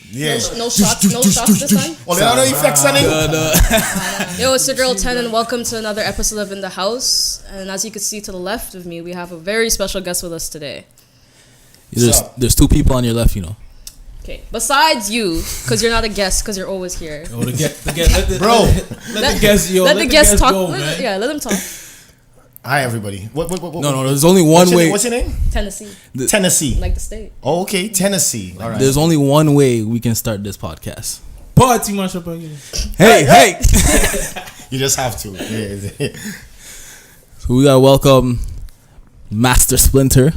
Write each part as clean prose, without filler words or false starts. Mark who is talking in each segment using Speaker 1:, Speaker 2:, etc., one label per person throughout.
Speaker 1: Yeah.
Speaker 2: No shots this time.
Speaker 1: Oh, there are no effects on it.
Speaker 2: Yo, it's your girl 10 and welcome to another episode of In the House. And as you can see to the left of me, we have a very special guest with us today.
Speaker 3: There's two people on your left, you know.
Speaker 2: Okay, besides you, because you're not a guest, because you're always here.
Speaker 3: Oh, let the
Speaker 2: guest talk.
Speaker 3: go, man.
Speaker 2: Yeah, let them talk.
Speaker 1: Hi, everybody. What?
Speaker 3: No, there's only one way.
Speaker 1: What's your name?
Speaker 2: Tennessee.
Speaker 1: Tennessee.
Speaker 2: Like the state.
Speaker 1: Oh, okay, Tennessee. All right.
Speaker 3: There's only one way we can start this podcast.
Speaker 4: Party mash up again.
Speaker 3: Hey!
Speaker 1: You just have to. Yeah.
Speaker 3: So we gotta welcome Master Splinter.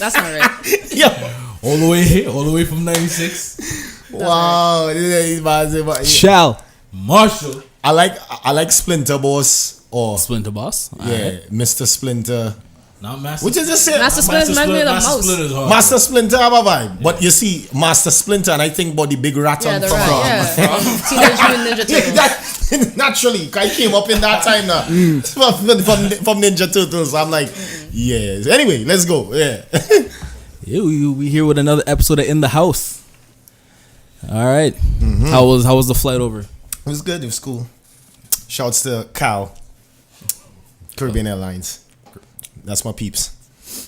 Speaker 2: That's not right.
Speaker 1: Yeah.
Speaker 4: all the way from 96.
Speaker 1: Wow. Right.
Speaker 3: Shal
Speaker 4: Marshall.
Speaker 1: I like Splinter Boss or
Speaker 3: Splinter Boss.
Speaker 1: yeah, Mr. Splinter.
Speaker 4: Not Master.
Speaker 1: Which is the same.
Speaker 2: Master Splinter's man with a mouse.
Speaker 1: Master Splinter have a vibe, but you see Master Splinter, and I think about the big rat
Speaker 2: Yeah,
Speaker 1: on
Speaker 2: the
Speaker 1: from.
Speaker 2: rat. Yeah. Teenage Mutant Ninja Turtles.
Speaker 1: That, naturally, I came up in that time now from Ninja Turtles. I'm like, yes. Anyway, let's go. Yeah.
Speaker 3: Yeah, we here with another episode of In the House. All right.
Speaker 1: Mm-hmm.
Speaker 3: How was the flight over?
Speaker 1: It was good. It was cool. Shouts to Cal, Caribbean Airlines. That's my peeps.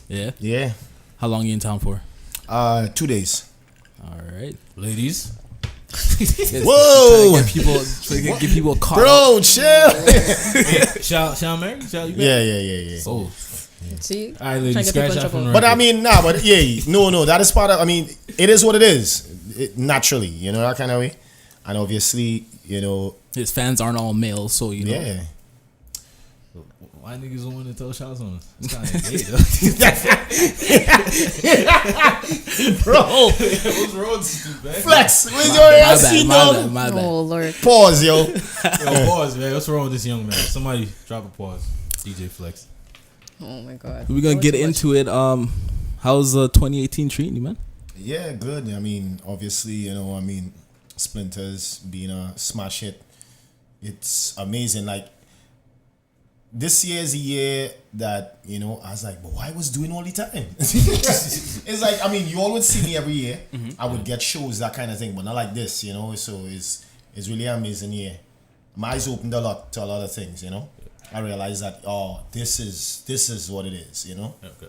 Speaker 3: Yeah.
Speaker 1: Yeah.
Speaker 3: How long you in town for?
Speaker 1: 2 days.
Speaker 3: All right.
Speaker 4: Ladies.
Speaker 1: Whoa.
Speaker 3: Trying to get people caught up.
Speaker 1: Bro, chill.
Speaker 4: Shall marry? Shall you
Speaker 1: Yeah.
Speaker 4: Oh.
Speaker 2: See?
Speaker 4: All right, ladies.
Speaker 2: Trying to get
Speaker 4: Scratch
Speaker 2: people in
Speaker 4: that from
Speaker 2: trouble.
Speaker 4: the
Speaker 1: But I
Speaker 4: record.
Speaker 1: mean, no, that is part of, it is what it is. Naturally, that kind of way. And obviously,
Speaker 3: His fans aren't all male, so
Speaker 1: yeah.
Speaker 4: Why niggas don't want to tell shots on us? It's kind of gay, though.
Speaker 1: Bro,
Speaker 4: What's wrong with you, man?
Speaker 1: flex.
Speaker 3: my bad.
Speaker 2: Oh, Lord.
Speaker 1: Pause, yo.
Speaker 4: Yo, pause, man. What's wrong with this young man? Somebody drop a pause. DJ Flex.
Speaker 2: Oh, my God.
Speaker 3: We're gonna get into it. How's 2018 treating you, man?
Speaker 1: Yeah, good. Obviously, Splinters being a smash hit. It's amazing. Like, this year is a year that, I was like, but why was doing all the time? It's like, you all would see me every year. Mm-hmm. I would get shows, that kind of thing, but not like this, So it's really amazing year. My eyes opened a lot to a lot of things, I realized that, this is what it is,
Speaker 4: Okay.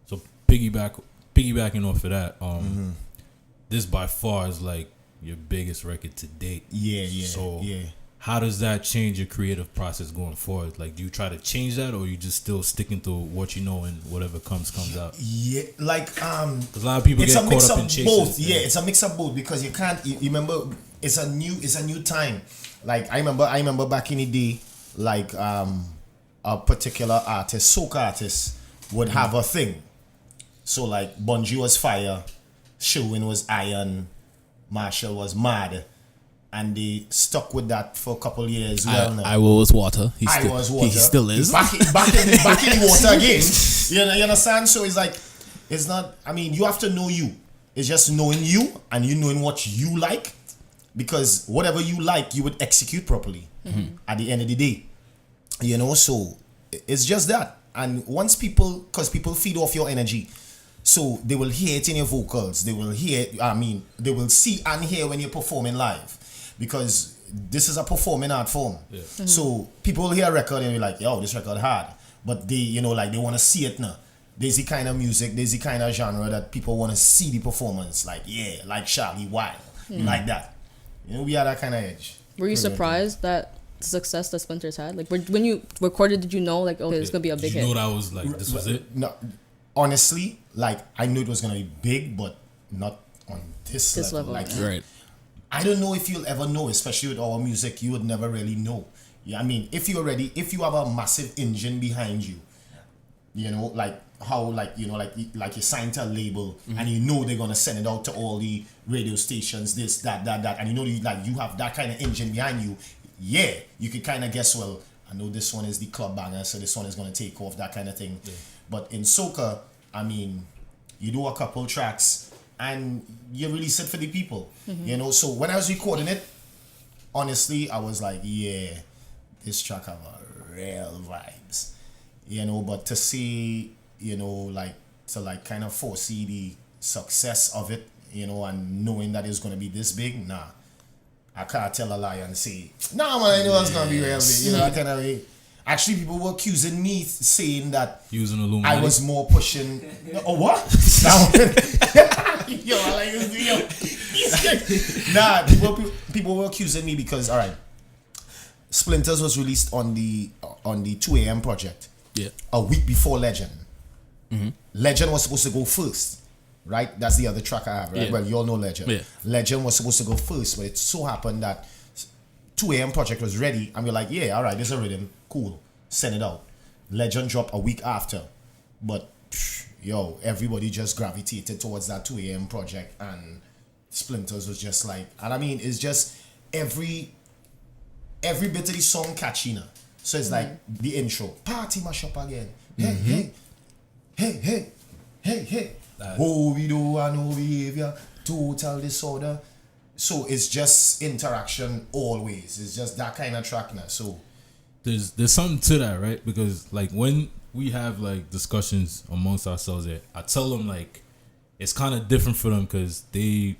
Speaker 4: So piggybacking off of that, this by far is like your biggest record to date.
Speaker 1: Yeah.
Speaker 4: So
Speaker 1: yeah.
Speaker 4: How does that change your creative process going forward? Like, do you try to change that, or you just still sticking to what you know and whatever comes out?
Speaker 1: Yeah, like
Speaker 4: because a lot of people
Speaker 1: it's
Speaker 4: get
Speaker 1: a mix
Speaker 4: caught up
Speaker 1: of
Speaker 4: in chasing.
Speaker 1: both. Yeah, it's a mix of both because you can't. You remember, it's a new time. Like I remember back in the day, like a particular artist, soca artist, would have a thing. So like Bungie was fire, Sherwin was iron, Marshall was mad. And they stuck with that for a couple years.
Speaker 3: I was water. He still is.
Speaker 1: Back in water again. You understand? So it's like, it's not, you have to know you. It's just knowing you and you knowing what you like. Because whatever you like, you would execute properly at the end of the day. So it's just that. And once because people feed off your energy. So they will hear it in your vocals. They will hear, they will see and hear when you're performing live. Because this is a performing art form. Yeah. Mm-hmm. So people hear a record and be like, yo, this record hard. But they, they want to see it now. There's the kind of music, there's the kind of genre that people want to see the performance. Like, yeah, like Charlie Wild. Like that. We are that kind of edge.
Speaker 2: Were you surprised that the success that Splinters had? Like, when you recorded, did you know, like, okay, it's going to be a big hit?
Speaker 4: Did you know that was, like, this was it?
Speaker 1: No, honestly, like, I knew it was going to be big, but not on this level. Like,
Speaker 3: right.
Speaker 1: I don't know if you'll ever know, especially with our music, you would never really know. Yeah, if you have a massive engine behind you, like how, like you signed to a label and they're gonna send it out to all the radio stations, this, that, and you have that kind of engine behind you. Yeah, you could kind of guess, well, I know this one is the club banger, so this one is gonna take off, that kind of thing. Yeah. But in soca, you do a couple tracks. And you release it for the people, So when I was recording it, honestly, I was like, yeah, this track have a real vibes, But to see, to kind of foresee the success of it, you know, and knowing that it's going to be this big, nah. I can't tell a lie and say, nah, man, I know it's going to be real big. You know, that kind of way. Actually, people were accusing me, saying that
Speaker 4: Using Illuminati.
Speaker 1: I was more pushing. Oh, what? Yo, I like this video. Nah, people were accusing me because, all right, Splinters was released on the 2 a.m. project.
Speaker 3: Yeah.
Speaker 1: A week before Legend. Legend was supposed to go first, right? That's the other track I have, right?
Speaker 3: Yeah.
Speaker 1: Well, you all know Legend.
Speaker 3: Yeah.
Speaker 1: Legend was supposed to go first, but it so happened that 2 a.m. project was ready, and we're like, yeah, all right, there's a rhythm, cool, send it out. Legend dropped a week after, but yo, everybody just gravitated towards that 2 a.m. project, and Splinters was just like, and I mean, it's just every bit of the song catchy now. So it's like the intro, party mash up again. Hey, hey. Oh, we do and no behavior, total disorder. So it's just interaction always. It's just that kind of track now. So
Speaker 4: there's something to that, right? Because like when we have like discussions amongst ourselves, I tell them like it's kind of different for them because they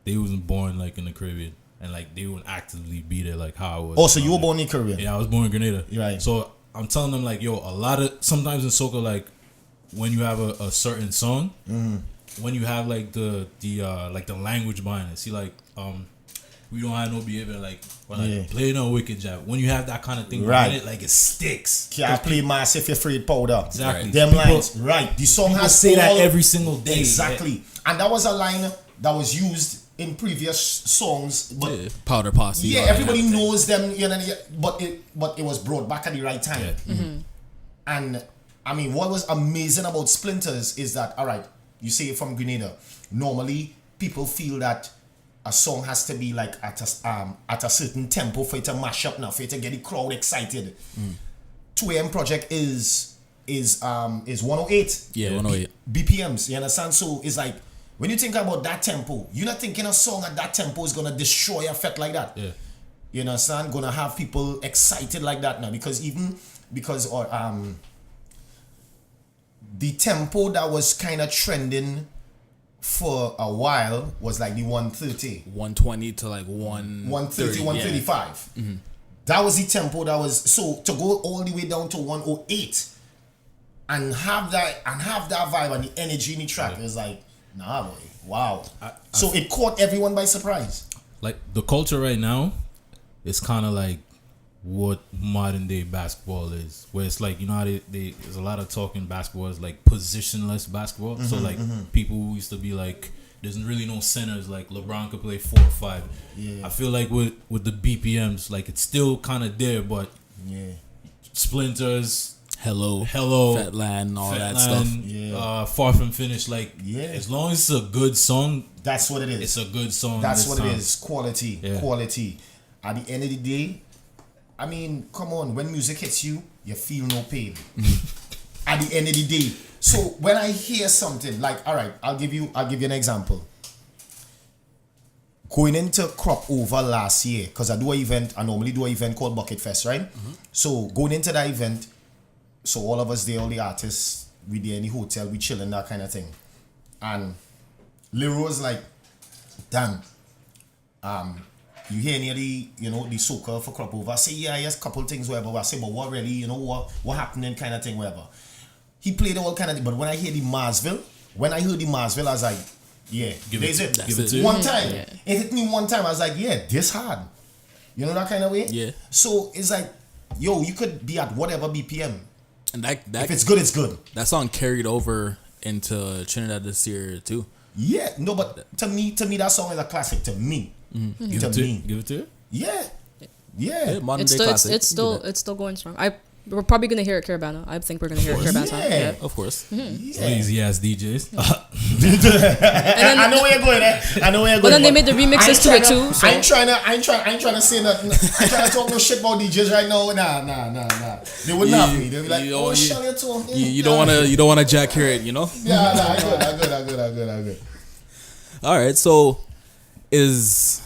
Speaker 4: wasn't born like in the Caribbean. And like they wouldn't actively be there like how I was.
Speaker 1: Oh, so you were born in Caribbean?
Speaker 4: Yeah, I was born in Grenada.
Speaker 1: Right.
Speaker 4: So I'm telling them like, yo, sometimes in soca, like when you have a certain song, when you have like the language behind it. See, like we don't have no behavior like play no wicked job. When you have that kind of thing behind it, like it sticks.
Speaker 1: Can't play mass if you're afraid powder.
Speaker 4: Exactly.
Speaker 1: Them lines, right? The song has
Speaker 4: say that every single day.
Speaker 1: Exactly, and that was a line that was used in previous songs, but
Speaker 3: Powder Posse.
Speaker 1: Yeah, everybody knows them, you know. But it was brought back at the right time.
Speaker 4: Yeah.
Speaker 1: And I mean, what was amazing about Splinters is that, all right, you say it from Grenada. Normally, people feel that a song has to be like at a certain tempo for it to mash up now, for it to get the crowd excited. 2 a.m. project is 108.
Speaker 3: Yeah, 108
Speaker 1: BPMs. You understand? So it's like, when you think about that tempo, you're not thinking a song at that tempo is gonna destroy a fete like that.
Speaker 4: Yeah.
Speaker 1: You understand? Gonna have people excited like that now because the tempo that was kind of trending for a while was like the 130.
Speaker 3: 120 to like 130,
Speaker 1: 135. That was the tempo that was, so to go all the way down to 108 and have that vibe and the energy in the track is like, nah, boy. Wow. So it caught everyone by surprise.
Speaker 4: Like the culture right now is kind of like what modern day basketball is, where it's like, you know how there's a lot of talk in basketball is like positionless basketball. So like people who used to be like, there's really no centers, like LeBron could play 4 or 5. I feel like with the BPMs, like it's still kind of there, but Splinters, Hello,
Speaker 3: Fatland, all that stuff.
Speaker 4: Far From Finished, like as long as it's a good song,
Speaker 1: that's what it is.
Speaker 4: It's a good song.
Speaker 1: That's what it is. Quality. At the end of the day, I mean, come on, when music hits you, you feel no pain. At the end of the day. So when I hear something like, all right, I'll give you an example. Going into Crop Over last year, because I normally do an event called Bucket Fest, right? So going into that event, so all of us there, all the artists, we there in the hotel, we chilling, that kind of thing. And Leroy's like, damn, you hear any of the soca for Crop Over? I say, yeah, yes, couple things, whatever. I say, but what really, what happening kind of thing, whatever. He played all kind of thing, but when I heard the Marsville, I was like, yeah, there's it.
Speaker 3: Give it to
Speaker 1: one time. Yeah. It hit me one time. I was like, yeah, this hard. You know that kind of way?
Speaker 3: Yeah.
Speaker 1: So it's like, yo, you could be at whatever BPM.
Speaker 3: And that
Speaker 1: if it's good, it's good.
Speaker 3: That song carried over into Trinidad this year too.
Speaker 1: Yeah, no, but to me, that song is a classic. To me,
Speaker 4: Give it to you.
Speaker 1: Yeah.
Speaker 3: Modern day classic.
Speaker 2: It's still going strong. We're probably gonna hear it Caravana. I think we're gonna hear it Caravana.
Speaker 1: Yeah,
Speaker 3: of course.
Speaker 4: Lazy ass DJs.
Speaker 1: I know where you're going.
Speaker 2: But then they made the remixes to it too. So.
Speaker 1: I ain't trying to say nothing. I ain't trying to talk no shit about DJs right now. Nah. They wouldn't have me. They'd be like, oh, Shal, you're too.
Speaker 3: You don't wanna jack hear it, you know?
Speaker 1: Yeah, I'm good.
Speaker 3: All right, so is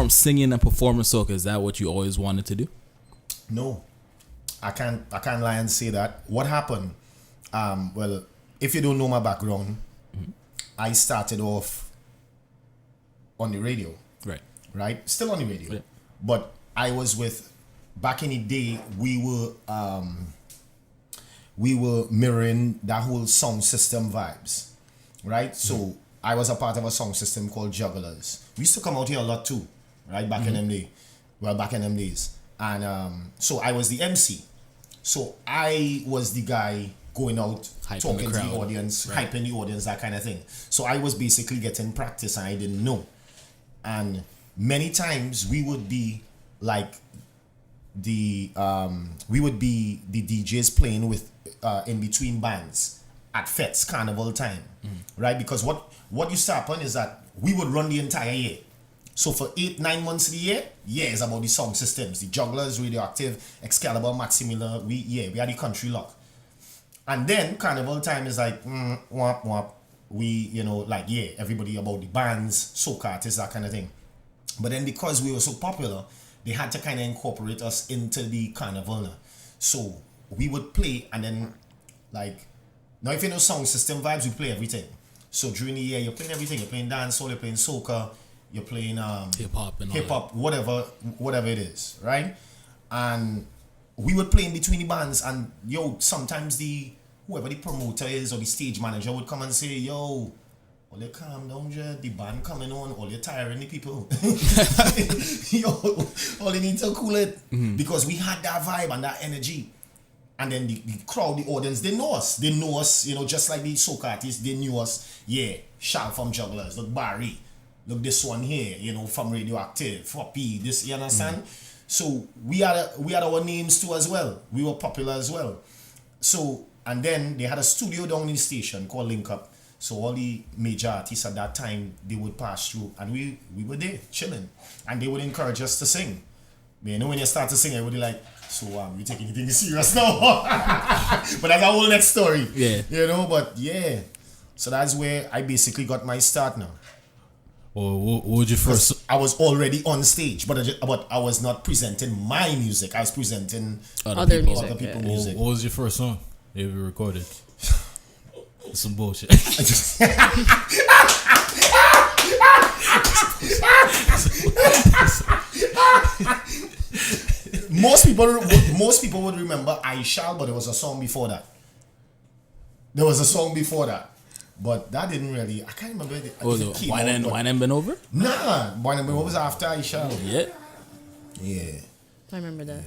Speaker 3: singing and performing soca, is that what you always wanted to do?
Speaker 1: No. I can't lie and say that. What happened? Well, if you don't know my background, I started off on the radio. Right? Still on the radio.
Speaker 3: Yeah.
Speaker 1: But I was with, back in the day, we were mirroring that whole sound system vibes. Right? So I was a part of a sound system called Jugglers. We used to come out here a lot too. Right? Back in them days. Well, back in them days. And so I was the MC. So I was the guy going out,
Speaker 3: Hyping
Speaker 1: talking
Speaker 3: the
Speaker 1: to the
Speaker 3: crowd.
Speaker 1: audience,
Speaker 3: Right.
Speaker 1: hyping the audience, that kind of thing. So I was basically getting practice and I didn't know. And many times we would be like the DJs playing with in between bands at fets, carnival time, right? Because what used to happen is that we would run the entire year. So for 8-9 months of the year, it's about the sound systems, the Jugglers, Radioactive, Excalibur, Maximilla. We had the country lock. And then carnival time is like womp womp. We everybody about the bands, soca artists, that kind of thing. But then because we were so popular, they had to kind of incorporate us into the carnival now. So we would play, and then now if you know sound system vibes, we play everything. So during the year, you're playing everything. You're playing dancehall, you're playing soca, you're playing hip hop, whatever it is, right? And we would play in between the bands, and sometimes whoever the promoter is or the stage manager would come and say, yo, all you calm down, the band coming on, all you tiring the people. All you need to cool it. Because we had that vibe and that energy. And then the crowd, the audience, they know us. They know us, just like the soca artists, they knew us. Yeah, Shal from Jugglers, look Barry, look this one here, from Radioactive, Floppy, this, you understand? So we had our names too as well. We were popular as well. So, and then they had a studio down in the station called Link Up. So all the major artists at that time, they would pass through, and we were there chilling, and they would encourage us to sing. But when you start to sing, everybody like, so you take anything serious now? But that's a whole next story.
Speaker 3: Yeah.
Speaker 1: But yeah. So that's where I basically got my start now.
Speaker 4: Or what would you first?
Speaker 1: I was already on stage, but I was not presenting my music. I was presenting
Speaker 2: Other
Speaker 1: people's
Speaker 2: music.
Speaker 1: music.
Speaker 4: What was your first song you ever recorded? Some bullshit.
Speaker 1: Most people would remember I Shall, but there was a song before that. But that didn't really, I can't remember it.
Speaker 3: Wine and Been Over?
Speaker 1: Nah, Wine and Been Over was after I Shall.
Speaker 3: Yeah.
Speaker 2: I remember that.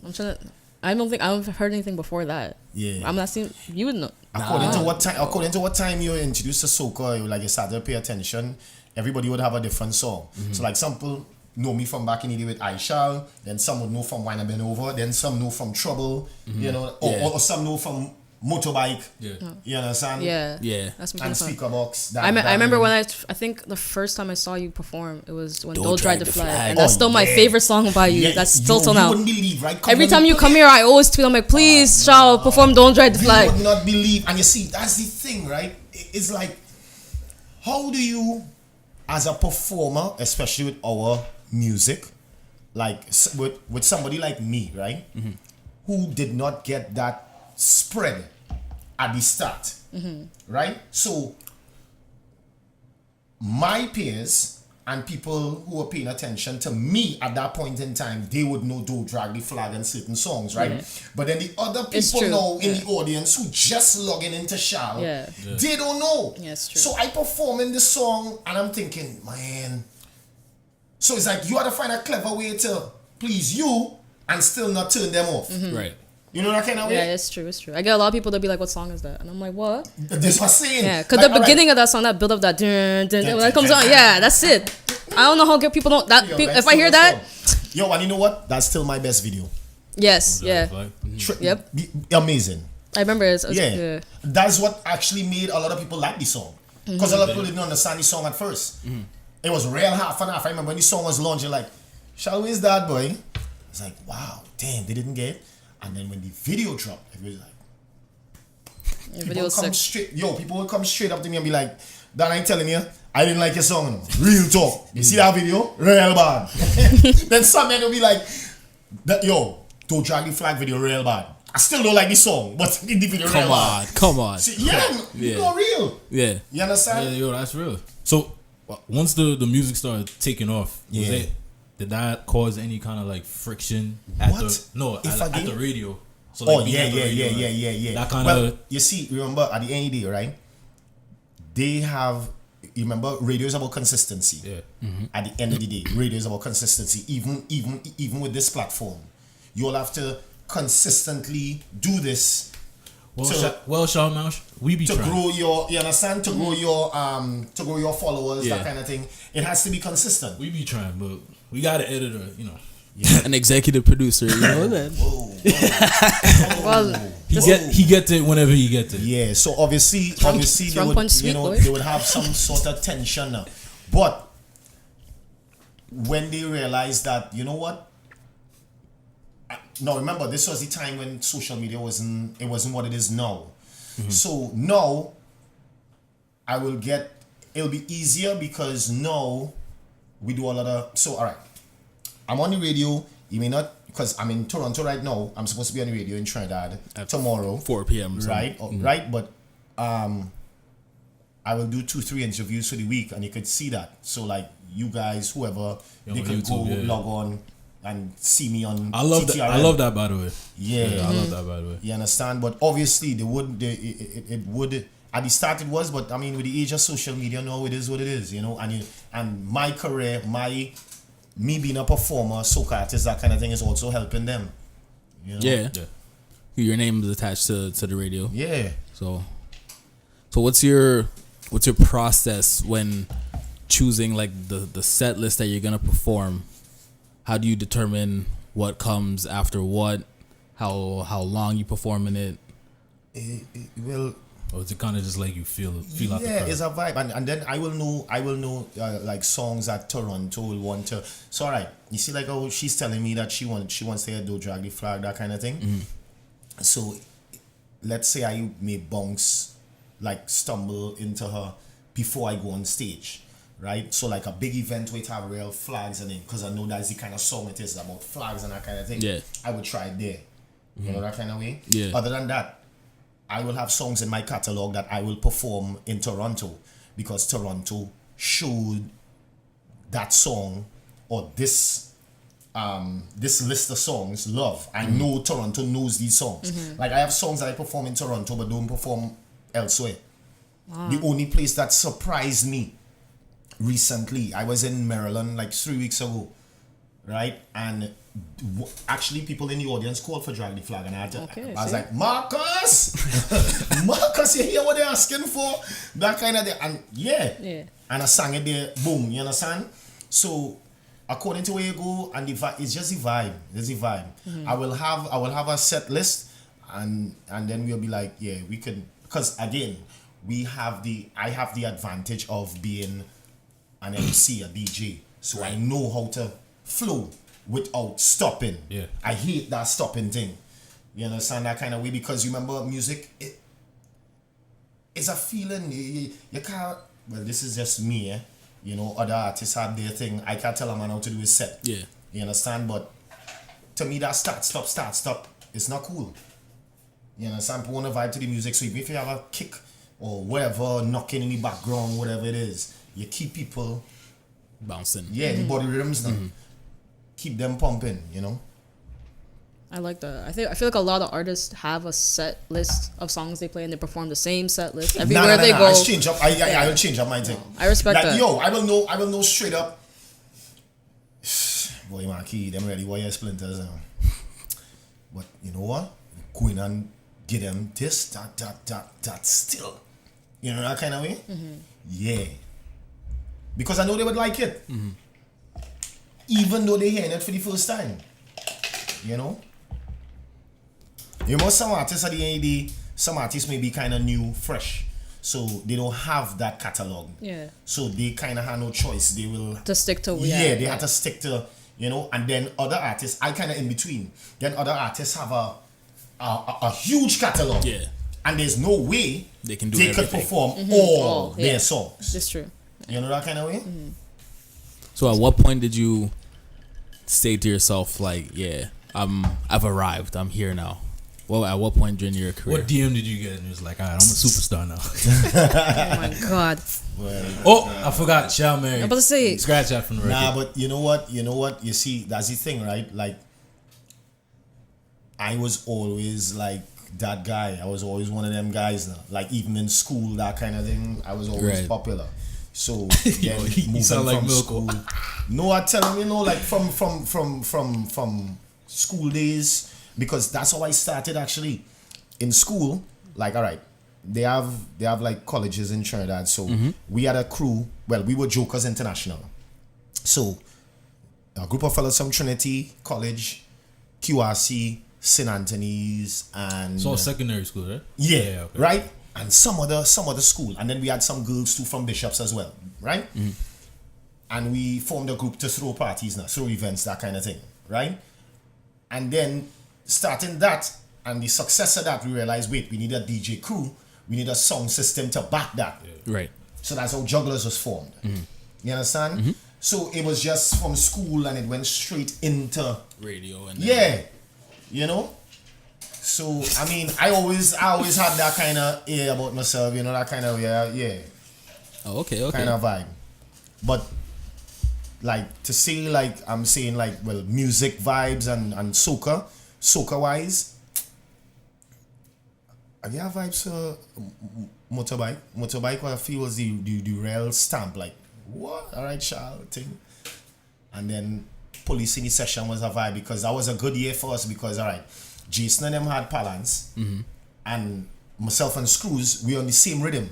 Speaker 2: I'm trying to. I don't think I've heard anything before that.
Speaker 1: Yeah.
Speaker 2: I'm not seeing. You would know.
Speaker 1: According to what time you were introduced to soca, you started to pay attention, everybody would have a different song. So like some people know me from back in the day with I Shall, then some would know from Wine and Been Over, then some know from Trouble, or some know from Motorbike. You understand?
Speaker 2: Yeah. That's my
Speaker 1: And
Speaker 2: song.
Speaker 1: Speaker Box.
Speaker 2: I remember when I think the first time I saw you perform, it was when Don't Drag the Flag. And that's still my favorite song by you. That's still till now.
Speaker 1: You wouldn't believe, right?
Speaker 2: Every time you come here, I always tweet, I'm like, please, Shal, perform Don't Drag the Flag.
Speaker 1: You would not believe. And you see, that's the thing, right? It's like, how do you, as a performer, especially with our music, like with somebody like me, right? Who did not get that spread at the start, right? So my peers and people who were paying attention to me at that point in time, they would know Don't Drag the Flag and certain songs, right? But then the other people now in the audience who just logging into Shal, they don't know.
Speaker 2: Yeah, it's true.
Speaker 1: So I perform in this song and I'm thinking, man. So it's like you had to find a clever way to please you and still not turn them off.
Speaker 3: Right.
Speaker 1: You know that kind of way?
Speaker 2: Yeah, it's true. I get a lot of people that be like, what song is that? And I'm like, what?
Speaker 1: This was saying.
Speaker 2: Yeah, because the beginning of that song, that build up, that when that comes on, that's it. I don't know how good people don't. If I hear that.
Speaker 1: Yo, and you know what? That's still my best video.
Speaker 2: Yes,
Speaker 1: Yep. Amazing.
Speaker 2: I remember it.
Speaker 1: That's what actually made a lot of people like the song. Because a lot of people didn't understand the song at first. It was real half and half. I remember when the song was launched, you're like, Shal, where's that boy? It's like, wow, damn, they didn't get it. And then when the video dropped, everybody like, people would come straight up to me and be like, Dan, I ain't telling you, I didn't like your song. No. Real talk. You see that video? Real bad. Then some men will be like, Don't Drag the Flag video real bad. I still don't like the song, but the video.
Speaker 3: Come on.
Speaker 1: See, yeah, not real.
Speaker 3: Yeah.
Speaker 1: You understand?
Speaker 4: Yeah, yo, that's real. So once the music started taking off, did that cause any kind of like friction at
Speaker 1: What?
Speaker 4: at the radio? So
Speaker 1: Oh
Speaker 4: like being
Speaker 1: yeah,
Speaker 4: at the radio,
Speaker 1: yeah.
Speaker 4: That kind
Speaker 1: Well,
Speaker 4: of
Speaker 1: you see, remember at the end of the day, right? They have. You remember, radio is about consistency.
Speaker 4: yeah.
Speaker 1: At the end of the day, radio is about consistency. Even with this platform, you'll have to consistently do this.
Speaker 4: Shal Marshall, we be
Speaker 1: to
Speaker 4: trying.
Speaker 1: grow your, you understand, to grow your followers, that kind of thing. It has to be consistent.
Speaker 4: We be trying, but we got an editor,
Speaker 3: An executive producer, you know that.
Speaker 2: Well,
Speaker 4: He gets it whenever he gets it.
Speaker 1: Yeah, so obviously they
Speaker 2: Trump
Speaker 1: would,
Speaker 2: on sweet, boy.
Speaker 1: they would have some sort of tension now. But when they realized that, you know what? Now remember, this was the time when social media wasn't what it is now. So now it'll be easier because now we do a lot of, so alright. I'm on the radio, you may not, because I'm in Toronto right now. I'm supposed to be on the radio in Trinidad tomorrow.
Speaker 3: 4 p.m.
Speaker 1: Right, right, but I will do 2-3 interviews for the week, and you could see that. So like you guys, whoever, they can
Speaker 4: YouTube,
Speaker 1: go log on and see me on.
Speaker 4: I love
Speaker 1: TTRN.
Speaker 4: that. I love that, by the way.
Speaker 1: Yeah,
Speaker 4: I love that, by the way.
Speaker 1: you understand. But obviously, it would. At the start, it was, but I mean, with the age of social media now, it is what it is, And my career, me being a performer, soca artist, that kind of thing is also helping them.
Speaker 3: Yeah. Your name is attached to the radio.
Speaker 1: Yeah.
Speaker 3: So what's your process when choosing like the set list that you're gonna perform? How do you determine what comes after what? How long you performing it?
Speaker 1: Well,
Speaker 4: Or is it kind of just like you feel out the crowd?
Speaker 1: It's a vibe, and then I will know like songs that Toronto will want to. So alright, you see like how she's telling me that she wants to hear Do Drag the Flag, that kind of thing. So let's say I may stumble into her before I go on stage, right? So like a big event where it have real flags in it, because I know that's the kind of song it is, about flags and that kind of thing.
Speaker 3: Yeah.
Speaker 1: I would try it there. You know, that kind of way.
Speaker 3: Yeah.
Speaker 1: Other than that, I will have songs in my catalog that I will perform in Toronto, because Toronto showed that song or this list of songs love. I know Toronto knows these songs. Like I have songs that I perform in Toronto but don't perform elsewhere. The only place that surprised me recently, I was in Maryland like 3 weeks ago, right? And actually people in the audience called for Drag the Flag, and I was like, Marcus, you hear what they're asking for? That kind of thing. And and I sang it there, boom, you understand? So according to where you go, and the vibe, it's just the vibe. It's the vibe. I will have a set list, and then we'll be like, yeah, we can, because again, I have the advantage of being an MC, a DJ, so I know how to flow without stopping.
Speaker 4: Yeah.
Speaker 1: I hate that stopping thing. You understand, that kind of way, because remember, music, it's a feeling. You can't, well, this is just me, eh? Other artists have their thing. I can't tell a man how to do his set.
Speaker 3: Yeah.
Speaker 1: You understand? But to me, that start, stop, it's not cool. You understand? People want to vibe to the music, so even if you have a kick or whatever, knocking in the background, whatever it is, you keep people
Speaker 3: bouncing.
Speaker 1: Yeah, the body rhythms now. Keep them pumping,
Speaker 2: I like that. I feel like a lot of artists have a set list of songs they play, and they perform the same set list everywhere they go.
Speaker 1: I change up. I will change up my thing.
Speaker 2: I respect that.
Speaker 1: Yo, I will know straight up. Boy, Marquis, them ready warrior splinters now. But you know what? Go in and get them this, that still. You know, that kind of way? Yeah. Because I know they would like it. Even though they're hearing it for the first time. You know? Some artists at the end of the day, some artists may be kind of new, fresh. So they don't have that catalog.
Speaker 2: Yeah.
Speaker 1: So they kind of have no choice. They will...
Speaker 2: To stick to...
Speaker 1: they have to stick to, and then other artists, I kind of in between. Then other artists have a huge catalog.
Speaker 3: Yeah.
Speaker 1: And there's no way
Speaker 3: they can do
Speaker 1: they
Speaker 3: everything.
Speaker 1: could perform all their songs.
Speaker 2: That's true.
Speaker 1: You know that kind of way?
Speaker 3: So at what point did you say to yourself, like, yeah, I've arrived, I'm here now? Well, at what point during your career?
Speaker 4: What DM did you get? And it was like, all right, I'm a superstar now.
Speaker 2: Oh my god.
Speaker 1: Well,
Speaker 4: I forgot. Shal Mary.
Speaker 2: I'm about to say.
Speaker 4: Scratch that from the record.
Speaker 1: nah, but you know what? You see, that's the thing, right? Like, I was always like that guy. I was always one of them guys now. Like, even in school, that kind of thing, I was always
Speaker 3: Right.
Speaker 1: popular. So
Speaker 4: Yo,
Speaker 1: then
Speaker 4: you
Speaker 1: moving
Speaker 4: sound like
Speaker 1: from
Speaker 4: Milko.
Speaker 1: school. No, I tell him, like from school days, because that's how I started actually. In school, like, all right, they have like colleges in Trinidad. So we had a crew. Well, we were Jokers International. So a group of fellas from Trinity College, QRC, St. Anthony's, and
Speaker 4: So secondary school, right?
Speaker 1: yeah,
Speaker 4: okay.
Speaker 1: right, and some other school, and then we had some girls too from Bishops as well, right? And we formed a group to throw parties now, throw events, that kind of thing, right? And then starting that and the success of that, we realized, wait, we need a DJ crew, we need a sound system to back that.
Speaker 3: Right.
Speaker 1: So that's how Jugglers was formed. You understand? So it was just from school and it went straight into
Speaker 3: Radio and
Speaker 1: yeah, you know. So I mean, I always had that kind of air about myself, you know, that kind of yeah,
Speaker 3: Oh, okay.
Speaker 1: kind of vibe. But like to say like I'm saying like well, music vibes and soca wise, I get vibes for motorbike. Motorbike what I feel was the real stamp. Like what? All right, Shal thing. And then police in the session was a vibe because that was a good year for us because all right, Jason and them had balance, and myself and Screws we on the same rhythm.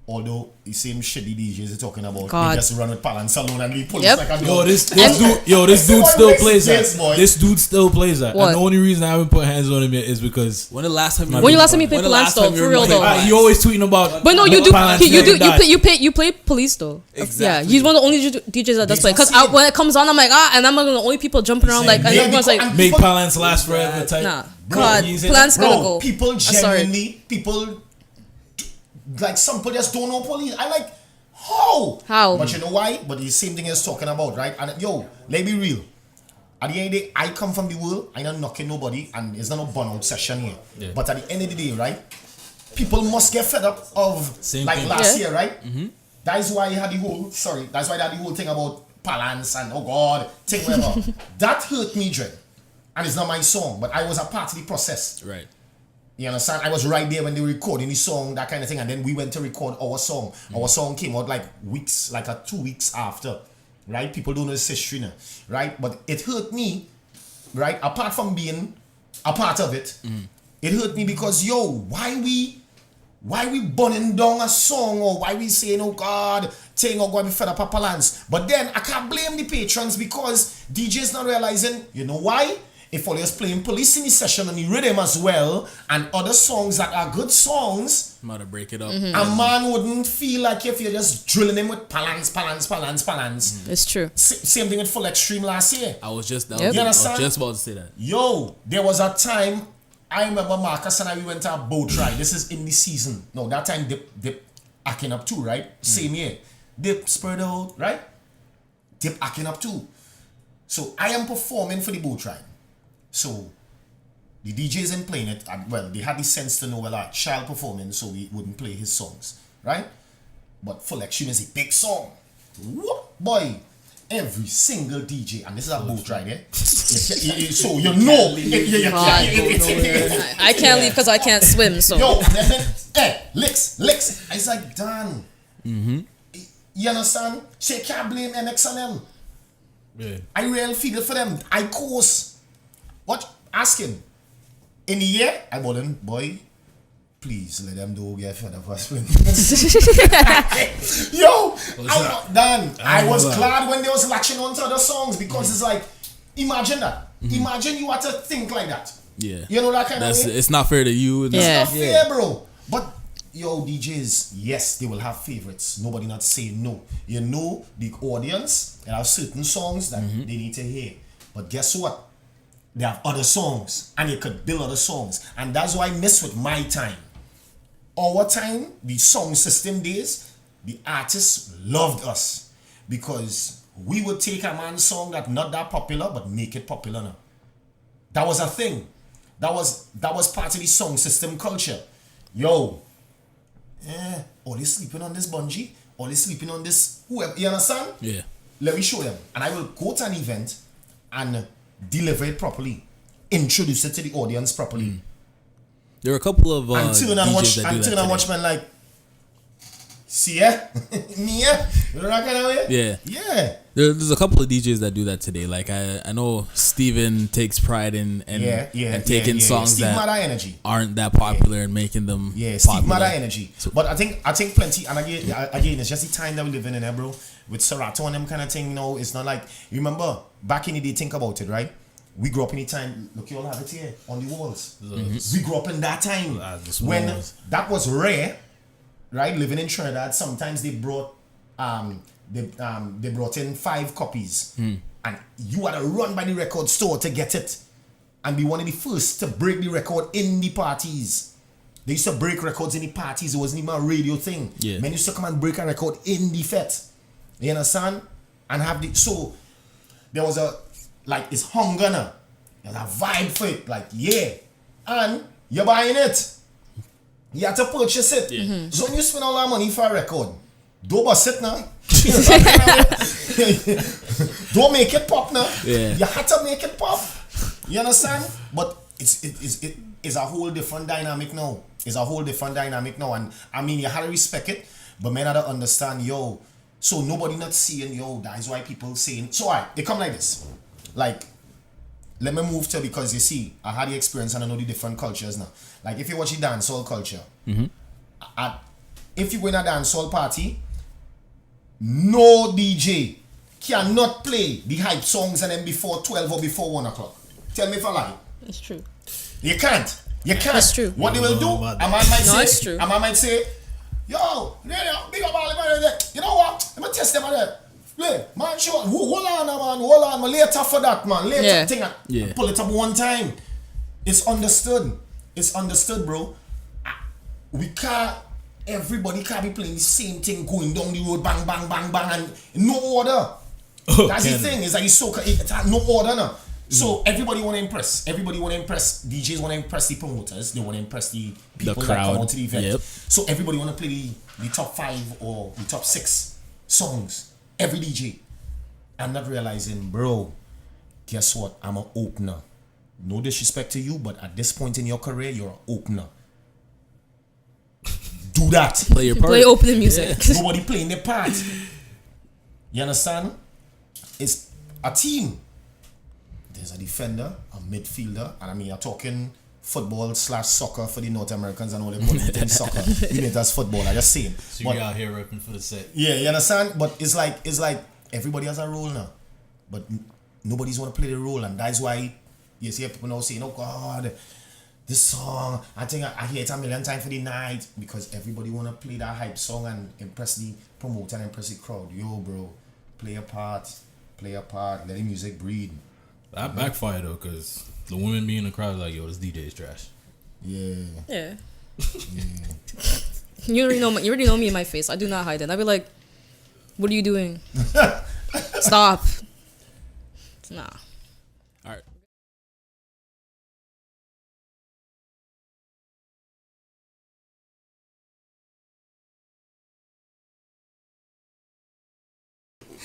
Speaker 1: Although the same shitty DJs are talking about,
Speaker 2: God.
Speaker 1: they just run with balance alone and we police
Speaker 2: Yep.
Speaker 1: like a
Speaker 4: Yo,
Speaker 1: dog.
Speaker 4: this dude still plays that.
Speaker 1: Boy.
Speaker 4: This dude still plays that.
Speaker 2: What?
Speaker 4: And the only reason I haven't put hands on him yet is because
Speaker 3: When the last time?
Speaker 2: When you last time you played Palance though, for real though.
Speaker 4: you always tweeting about.
Speaker 2: But no, you do.
Speaker 4: Palance
Speaker 2: You do.
Speaker 4: getting
Speaker 2: You play police though.
Speaker 3: Exactly.
Speaker 2: Yeah, he's one of the only DJs that does play. Because when it comes on, I'm like and I'm one of the only people jumping around like, and
Speaker 1: Yeah,
Speaker 2: everyone's
Speaker 1: because-
Speaker 2: like,
Speaker 1: and
Speaker 4: Make
Speaker 1: people-
Speaker 4: Palance last forever type.
Speaker 2: nah,
Speaker 1: Bro,
Speaker 2: God,
Speaker 4: he's in-
Speaker 2: Palance gonna
Speaker 1: Bro,
Speaker 2: go.
Speaker 1: people
Speaker 2: sorry.
Speaker 1: genuinely, people like some people just don't know police. I like how. But you know why? But the same thing is talking about, right? And yo, let me be real. At the end of the day, I come from the world. I not knocking nobody, and it's not a burnout session here.
Speaker 4: Yeah.
Speaker 1: But at the end of the day, right? People must get fed up of
Speaker 4: Same
Speaker 1: like
Speaker 4: thing.
Speaker 1: last
Speaker 2: Yeah.
Speaker 1: year, right? That is why you had the whole. Sorry, that's why they had the whole thing about Palance and oh God, thing whatever. That hurt me, Dre. And it's not my song, but I was a part of the process.
Speaker 3: Right.
Speaker 1: You understand? I was right there when they were recording the song, that kind of thing, and then we went to record our song. Our song came out like 2 weeks after, right? People don't know this history now, right? But it hurt me, right? Apart from being a part of it, it hurt me because why we burning down a song or why we saying oh God, saying oh God, we fed up a balance. But then I can't blame the patrons because DJs not realizing, you know why? If all is playing police in the session and the rhythm as well and other songs that are good songs,
Speaker 3: I'm about to break it up.
Speaker 1: a man wouldn't feel like if you're just drilling him with palance.
Speaker 2: It's true.
Speaker 1: Same thing with Full Extreme last year.
Speaker 3: I was just
Speaker 2: Yep.
Speaker 3: I
Speaker 1: You
Speaker 3: was
Speaker 1: understand?
Speaker 3: just about to say that.
Speaker 1: Yo, there was a time I remember Marcus and we went to a boat ride. This is in the season. No, that time Dip acting up too, right? Same year. Dip spread out, right? Dip acting up too. So I am performing for the boat ride. So the DJ isn't playing it. And, well, they had the sense to know well, Shal performing, so we wouldn't play his songs, right? But Full Extreme is a big song. Whoop, boy. Every single DJ, and this is a boat ride, eh? So you know,
Speaker 2: God. I can't leave because I can't swim. So
Speaker 1: yo, licks. I was like, Dan. You understand? So you can't blame NX and them.
Speaker 4: Yeah.
Speaker 1: I really feel it for them. I course. What? Ask him. In the year, I bought him, boy, please let them do get fed up us. Yo, I was glad when they was latching on to other songs because it's like, imagine that. Imagine you had to think like that.
Speaker 3: Yeah.
Speaker 1: You know that kind of way?
Speaker 3: It's not fair to you.
Speaker 2: Yeah.
Speaker 1: It's not fair, bro. But yo, DJs, yes, they will have favorites. Nobody not saying no. You know, the audience, they have certain songs that they need to hear. But guess what? They have other songs, and you could build other songs. And that's why I miss with my time. Our time, the song system days, the artists loved us because we would take a man's song that's not that popular, but make it popular now. That was a thing. That was part of the song system culture. Yo, all they sleeping on this bungee, all they sleeping on this whoever. You understand?
Speaker 3: Yeah.
Speaker 1: Let me show them, and I will go to an event and deliver it properly, introduce it to the audience properly.
Speaker 3: There are a couple of
Speaker 1: And turn and watch, man, like, see ya, me ya, you know that kind of way.
Speaker 3: Yeah. There's a couple of DJs that do that today. Like I know Steven takes pride in taking songs
Speaker 1: Steve
Speaker 3: that
Speaker 1: Mada energy
Speaker 3: aren't that popular and making them
Speaker 1: Steve
Speaker 3: popular.
Speaker 1: Mada energy. So, but I think plenty, and again, it's just the time that we live in there, bro. With Serato and them kind of thing, you know, it's not like, remember back in the day. Think about it, right? We grew up in the time. Look, you all have it here on the walls. We grew up in that time when that was rare, right? Living in Trinidad, sometimes they brought they brought in 5 copies, and you had to run by the record store to get it, and be one of the first to break the record in the parties. They used to break records in the parties. It wasn't even a radio thing.
Speaker 3: Yeah.
Speaker 1: Men used to come and break a record in the fete. You understand? And have the so there was a like it's hunger now. There's a vibe for it, like yeah, and you're buying it. You have to purchase it.
Speaker 3: Yeah.
Speaker 1: So when you spend all that money for a record, don't bust it now. Don't make it pop now.
Speaker 3: Yeah.
Speaker 1: You have to make it pop. You understand? But it's a whole different dynamic now. It's a whole different dynamic now. And I mean, you have to respect it, but men have to understand, yo. So nobody not seeing, yo, that is why people saying. So alright, they come like this. Like, let me move to, because you see, I had the experience and I know the different cultures now. Like if you watch the dancehall culture, if you go in a dancehall party, no DJ cannot play the hype songs and then before 12 or before 1 o'clock. Tell me if I lie.
Speaker 2: It's true.
Speaker 1: You can't.
Speaker 2: That's true.
Speaker 1: What they will do, a man might say, yo, big up all the man there. You know what? Let me test them out there. Yeah, man, sure. Hold on, man. Later for that, man. Later thing.
Speaker 3: Yeah.
Speaker 1: Pull it up one time. It's understood. Bro. We can't. Everybody can't be playing the same thing, going down the road, bang, bang, bang, bang, and no order. That's the thing. It's like soca. It's no order now. So everybody want to impress. DJs want to impress the promoters. They want to impress the people that come out to the event.
Speaker 3: Yep.
Speaker 1: So everybody want to play the top 5 or the top 6 songs. Every DJ. I'm not realizing, bro, guess what? I'm an opener. No disrespect to you, but at this point in your career, you're an opener. Do that.
Speaker 3: Play your part.
Speaker 2: Play opening music.
Speaker 1: Yeah. Nobody playing their part. You understand? It's a team. There's a defender, a midfielder, and I mean, you're talking football/soccer for the North Americans and all they call it soccer. We mean that's football. I just saying.
Speaker 4: So you're out here repping for the set.
Speaker 1: Yeah, you understand? But it's like everybody has a role now, but nobody's want to play the role, and that's why you see people now saying, "Oh God, this song, I think I hear it a million times for the night," because everybody want to play that hype song and impress the promoter and impress the crowd. Yo, bro, play a part, let the music breathe.
Speaker 4: That backfired though, because the women be in the crowd like, yo, this DJ is trash.
Speaker 2: Yeah. You already know me in my face. I do not hide it. I'd be like, what are you doing? Stop. Nah.
Speaker 3: All right.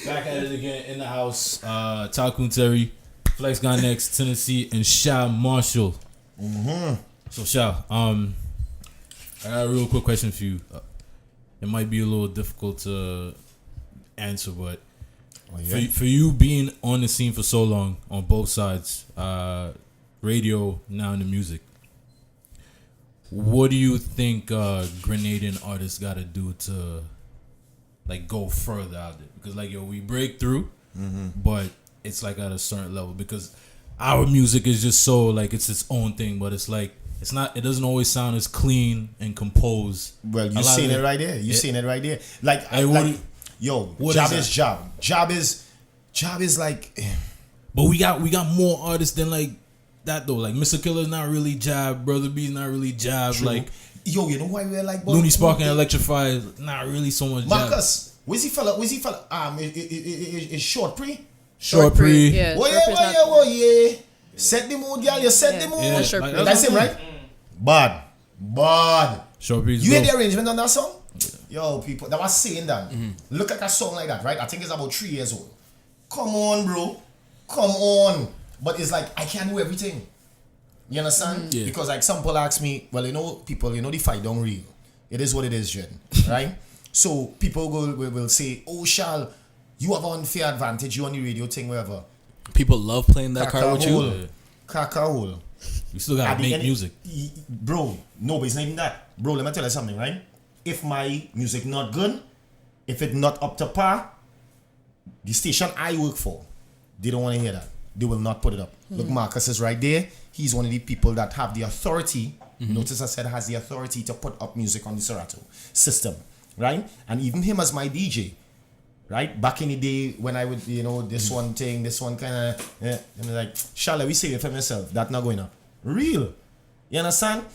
Speaker 4: Back at it again in the house. Tycoon Terry, Flex Guy Next, Tennessee, and Shal Marshall. So Shal, I got a real quick question for you. It might be a little difficult to answer, but for you being on the scene for so long on both sides, radio, now in the music, what do you think Grenadian artists got to do to like go further out there? Because like, yo, we break through, but it's like at a certain level, because our music is just so like it's its own thing, but it's like it doesn't always sound as clean and composed.
Speaker 1: Well, you seen it right there. Seen it right there. Like, Job is like.
Speaker 4: But we got more artists than like that though. Like Mr. Killer's not really jab, Brother B's not really jab.
Speaker 1: True.
Speaker 4: Like,
Speaker 1: yo, you know why we're like
Speaker 4: Looney Spark and Electrify is not really so much jab.
Speaker 1: Marcus, where's he fella? Is Short Pre?
Speaker 4: Short Pre.
Speaker 2: Yeah.
Speaker 1: Yeah. Set the mood, girl. You set the mood.
Speaker 4: Yeah,
Speaker 2: Sure,
Speaker 4: like,
Speaker 1: That's him, right? Bad.
Speaker 4: Sure, please.
Speaker 1: You hear the arrangement on that song? Yo, people, that was saying that. Look at a song like that, right? I think it's about 3 years old. Come on, bro. Come on. But it's like, I can't do everything. You understand?
Speaker 3: Yeah.
Speaker 1: Because like some people ask me, well, people, the fight don't real. It is what it is, Jen. Right? So people will say, oh, Shal, you have an unfair advantage. You on the radio thing, wherever.
Speaker 3: People love playing that card with you.
Speaker 1: Caca-hole.
Speaker 4: You still gotta make music.
Speaker 1: Bro, no, but it's not even that. Bro, let me tell you something, right? If my music not good, if it not up to par, the station I work for, they don't want to hear that. They will not put it up. Look, Marcus is right there. He's one of the people that have the authority. Notice I said has the authority to put up music on the Serato system, right? And even him as my DJ, right? Back in the day when I would, this one thing, this one kind of, and I'm like, Shall we save it for myself? That not going up. Real. You understand?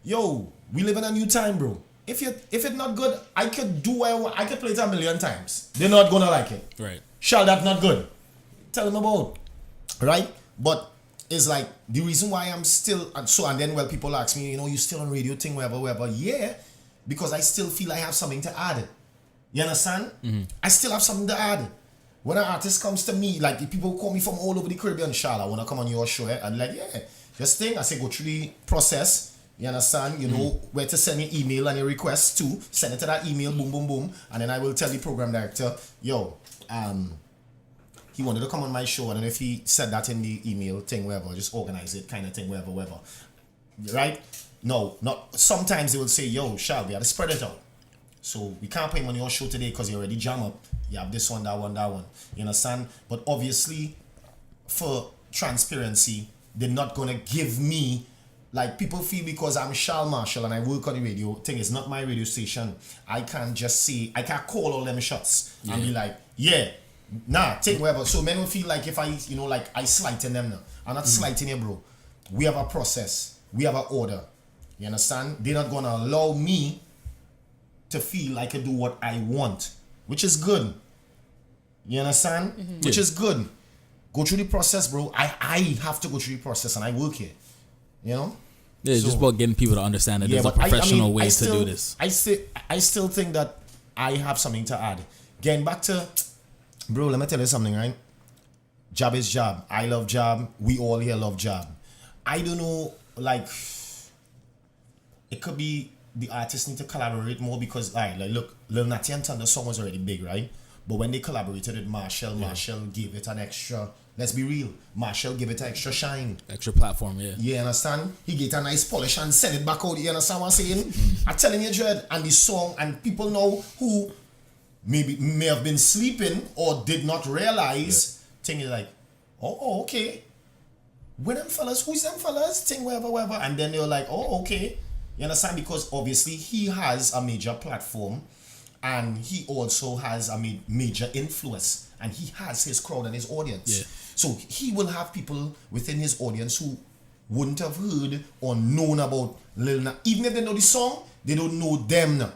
Speaker 1: Yo, we live in a new time, bro. If it's not good, I could do what I want. I could play it 1,000,000 times. They're not gonna like it.
Speaker 3: Right.
Speaker 1: Shall that not good? Tell them about. Right? But it's like the reason why I'm still and then people ask me, you still on radio thing, wherever. Yeah, because I still feel I have something to add. You understand? I still have something to add. When an artist comes to me, like if people call me from all over the Caribbean, Shal, I wanna come on your show, and like, yeah, just think. I say go through the process. You understand? You know where to send your email and your request to. Send it to that email, boom, boom, boom. And then I will tell the program director, yo, he wanted to come on my show. And then if he said that in the email thing, wherever, just organize it, kind of thing, wherever. Right? No, not. Sometimes they will say, yo, Shal, we have to spread it out. So we can't put him on your show today because you already jam up. You have this one, that one, that one. You understand? But obviously, for transparency, they're not going to give me. Like people feel because I'm Shal Marshall and I work on the radio thing, it's not my radio station. I can't just say, I can't call all them shots and be like, yeah, nah, take whatever. So men will feel like if I, I slighting them now. I'm not slighting you, bro. We have a process. We have an order. You understand? They're not going to allow me to feel I can do what I want, which is good. You understand? Which is good. Go through the process, bro. I have to go through the process and I work here. Yeah,
Speaker 3: it's just about getting people to understand that there's a professional way to do this.
Speaker 1: I still think that I have something to add. Getting back to, bro, let me tell you something, right? Job is job. I love job. We all here love job. I don't know, like, it could be the artists need to collaborate more because, look, Lil Natty and Thunder song was already big, right? But when they collaborated with Marshall, Marshall gave it an extra. Let's be real. Marshall give it an extra shine.
Speaker 3: Extra platform, yeah.
Speaker 1: You understand? He get a nice polish and send it back out. You understand what I'm saying? I'm telling you, Dread, and the song, and people know who may have been sleeping or did not realize. Thing is like, oh, okay. Where them fellas? Who's them fellas? Thing, whatever. And then they're like, oh, okay. You understand? Because obviously he has a major platform and he also has a major influence. And he has his crowd and his audience.
Speaker 3: Yeah.
Speaker 1: So he will have people within his audience who wouldn't have heard or known about Lil Nas. Even if they know the song, they don't know them now.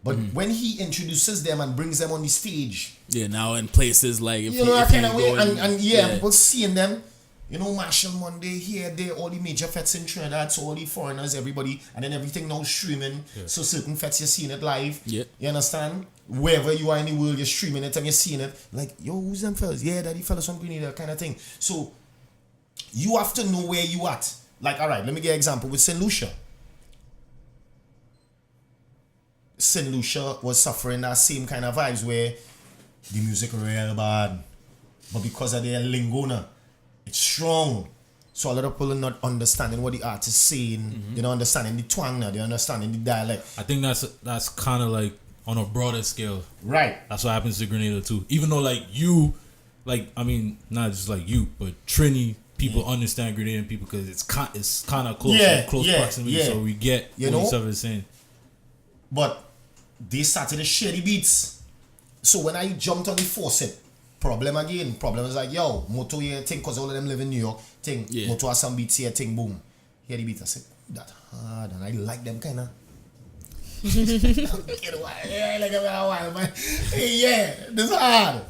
Speaker 1: But when he introduces them and brings them on the stage,
Speaker 3: yeah, now in places like if
Speaker 1: that kind of way,
Speaker 3: going,
Speaker 1: and people seeing them, Marshall Monday here, there, all the major fets in Trinidad, so all the foreigners, everybody, and then everything now streaming. Yeah. So certain fets you're seeing it live. Yeah. You understand? Wherever you are in the world, you're streaming it and you're seeing it. Like, yo, who's them fellas? Yeah, that the fellas from Grenada, kind of thing. So you have to know where you at. Like, all right, let me give an example with St. Lucia. St. Lucia was suffering that same kind of vibes where the music real bad, but because of their lingo now, it's strong. So a lot of people are not understanding what the artist is saying. They're not understanding the twang now. They're understanding the dialect.
Speaker 4: I think that's kind of like on a broader scale.
Speaker 1: Right.
Speaker 4: That's what happens to Grenada too. Even though not just like you, but Trini people understand Grenadian people because it's kind of close, close proximity. So we get what each other is saying.
Speaker 1: But they started to share the beats. So when I jumped on the faucet, problem is like, yo, Moto here, thing, because all of them live in New York, thing, Moto has some beats here, thing, boom. Hear the beats, I said, that hard, and I like them kind of. Yeah, like a while, man. Yeah, this hard.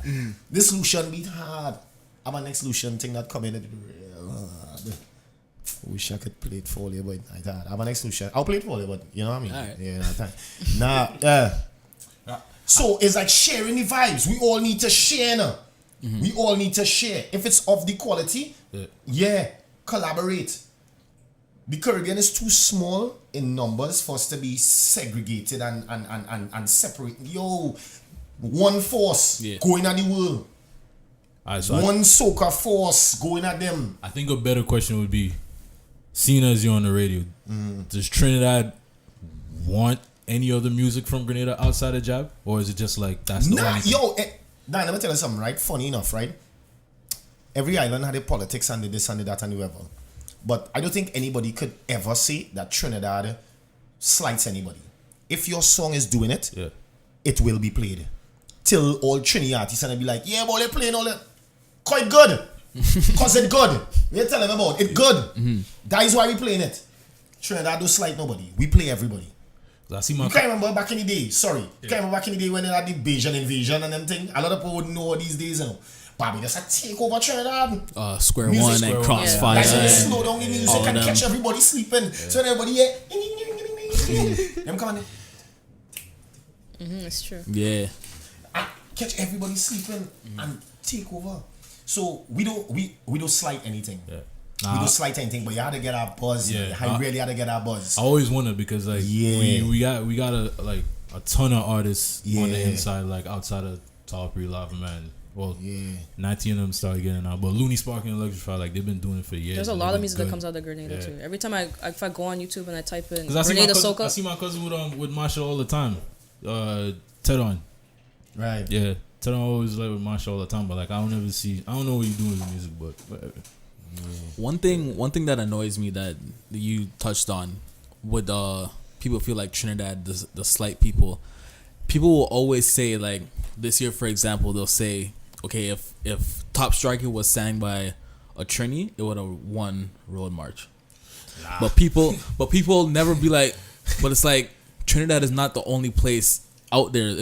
Speaker 1: This Lucian beat hard. I'm a next Lucian thing that come in and real hard. Wish I could play it for you, but I can't. I have an exclusion. I'll play it for you, but you know what I mean?
Speaker 3: Alright.
Speaker 1: Yeah, no time. So it's like sharing the vibes. We all need to share now. We all need to share. If it's of the quality, collaborate. The Caribbean is too small in numbers for us to be segregated and separate. Yo, one force going at the world.
Speaker 4: So
Speaker 1: One soca force going at them.
Speaker 4: I think a better question would be, seeing as you're on the radio, does Trinidad want any other music from Grenada outside of Jab? Or is it just like, that's the only thing?
Speaker 1: Let me tell you something, right? Funny enough, right? Every island had their politics and the this and the that and the whatever. But I don't think anybody could ever say that Trinidad slights anybody. If your song is doing it, it will be played. Till all Trini artists and be like, yeah, boy, they're playing all that. Quite good. Because it's good. We tell them about it. It's good. That is why we playing it. Trinidad don't slight nobody. We play everybody.
Speaker 4: I see my
Speaker 1: You can't remember back in the day. Sorry. You can't remember back in the day when they had the Bajan invasion and them thing. A lot of people wouldn't know these days, you know. Bobby just a take over Trinidad.
Speaker 3: Square
Speaker 1: Music
Speaker 3: One
Speaker 1: Square
Speaker 3: and
Speaker 1: One.
Speaker 3: Crossfire.
Speaker 1: That's when they
Speaker 3: and
Speaker 1: slow down the music
Speaker 3: all
Speaker 1: and
Speaker 3: them.
Speaker 1: catch everybody sleeping. So when everybody them come on.
Speaker 2: It's true.
Speaker 3: Yeah.
Speaker 1: And catch everybody sleeping and take over. So we don't slight anything. We don't slight anything, but you had to get our buzz. I really had to get our buzz.
Speaker 4: I always wonder because like we got a ton of artists on the inside, like outside of Top Lava Man. Well, 19 of them started getting out, but Looney Spark and Electrify, like they've been doing it for years.
Speaker 2: There's a lot of music that comes out of Grenada too. Every time if I go on YouTube and I type in
Speaker 4: I
Speaker 2: Grenada
Speaker 4: see
Speaker 2: Soca,
Speaker 4: I see my cousin with Marshall all the time. Ted on.
Speaker 1: Right.
Speaker 4: Yeah. Ted on always like with Marshall all the time, but like I don't know what you're doing with music, but whatever.
Speaker 3: One thing that annoys me that you touched on with people feel like Trinidad the slight people will always say, like this year for example, they'll say, okay, if Top Striker was sang by a Trini, it would have won Road March. But people never be like, but it's like Trinidad is not the only place out there.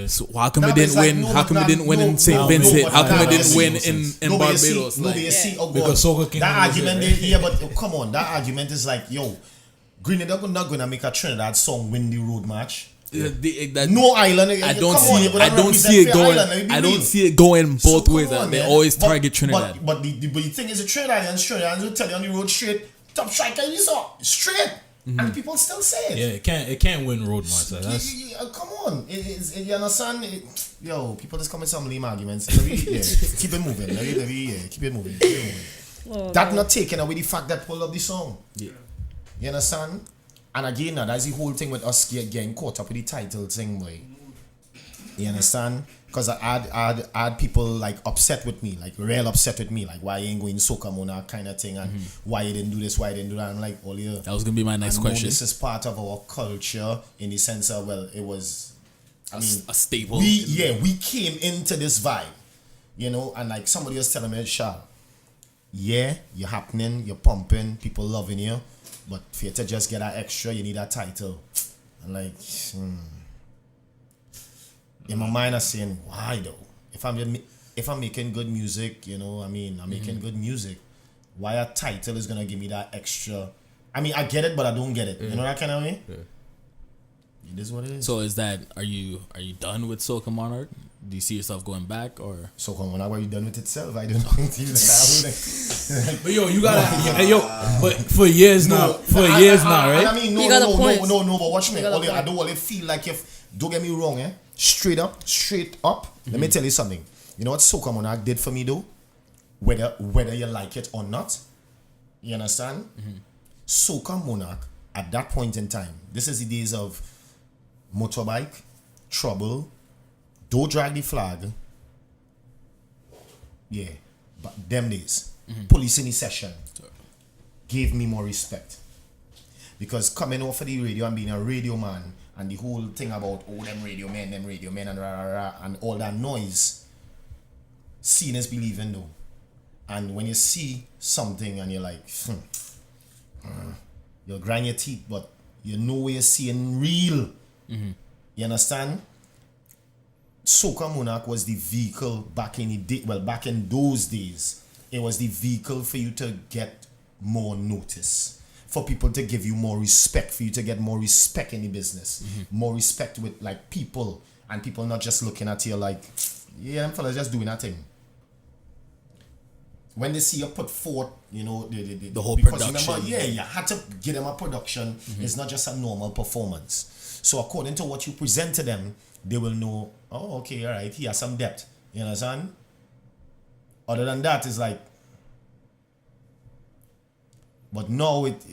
Speaker 3: So how come it didn't win? How come it didn't win in St. Vincent? How come it didn't win in Barbados?
Speaker 4: Because Soca came.
Speaker 1: That argument, but come on, that argument is like, yo, Grenada not gonna make a Trinidad song win the Road March. No island.
Speaker 3: I don't see it going both ways. They always target Trinidad.
Speaker 1: But the thing is, the Trinidadians will tell you on the road straight, Top Striker, you saw straight, and people still say it.
Speaker 4: Yeah, it can't win Road March.
Speaker 1: Come on, you understand? Yo, people just come with some lame arguments. Keep it moving. Keep it moving. That not taking away the fact that people love the song. Yeah. You understand? And again, that's the whole thing with us getting caught up with the title thing, boy. You understand? Because I had people like upset with me, like real upset with me, like why you ain't going Soca Monarch kind of thing, and why you didn't do this, why you didn't do that. I'm like, oh yeah.
Speaker 3: That was gonna be my next question.
Speaker 1: This is part of our culture in the sense of, well, it was, I mean,
Speaker 3: a staple.
Speaker 1: We came into this vibe, you know, and like somebody was telling me, Shal, you're happening, you're pumping, people loving you. But for you to just get that extra, you need that title. And like, in my mind, I'm saying, why though? If I'm making good music, you know, I mean, I'm making good music. Why a title is gonna give me that extra? I mean, I get it, but I don't get it. You know that kind of way. It is what it is.
Speaker 3: So are you done with Soca Monarch? Do you see yourself going back or?
Speaker 1: Soca Monarch, are you done with itself? I don't think you that.
Speaker 4: But yo, you gotta, but for years now, right?
Speaker 1: I mean, no, but watch me. I don't want to feel like don't get me wrong, straight up. Let me tell you something. You know what Soca Monarch did for me though? Whether you like it or not, you understand? Soca Monarch at that point in time, this is the days of motorbike, trouble, don't drag the flag. Yeah, but them days, police in the session gave me more respect. Because coming off of the radio and being a radio man and the whole thing about them radio men and rah, rah, rah, and all that noise, seeing is believing though. And when you see something and you're like, you'll grind your teeth, but you know what you're seeing real. You understand? Soca Monarch was the vehicle back in those days. It was the vehicle for you to get more notice, for people to give you more respect, for you to get more respect in the business, more respect with like people, and people not just looking at you like, yeah, them fellas just doing that thing. When they see you put forth, you know,
Speaker 3: the whole
Speaker 1: because
Speaker 3: production.
Speaker 1: remember, you had to give them a production. It's not just a normal performance. So according to what you present to them, they will know, oh, okay, all right, he has some depth. You understand? Other than that, it's like, but no, it's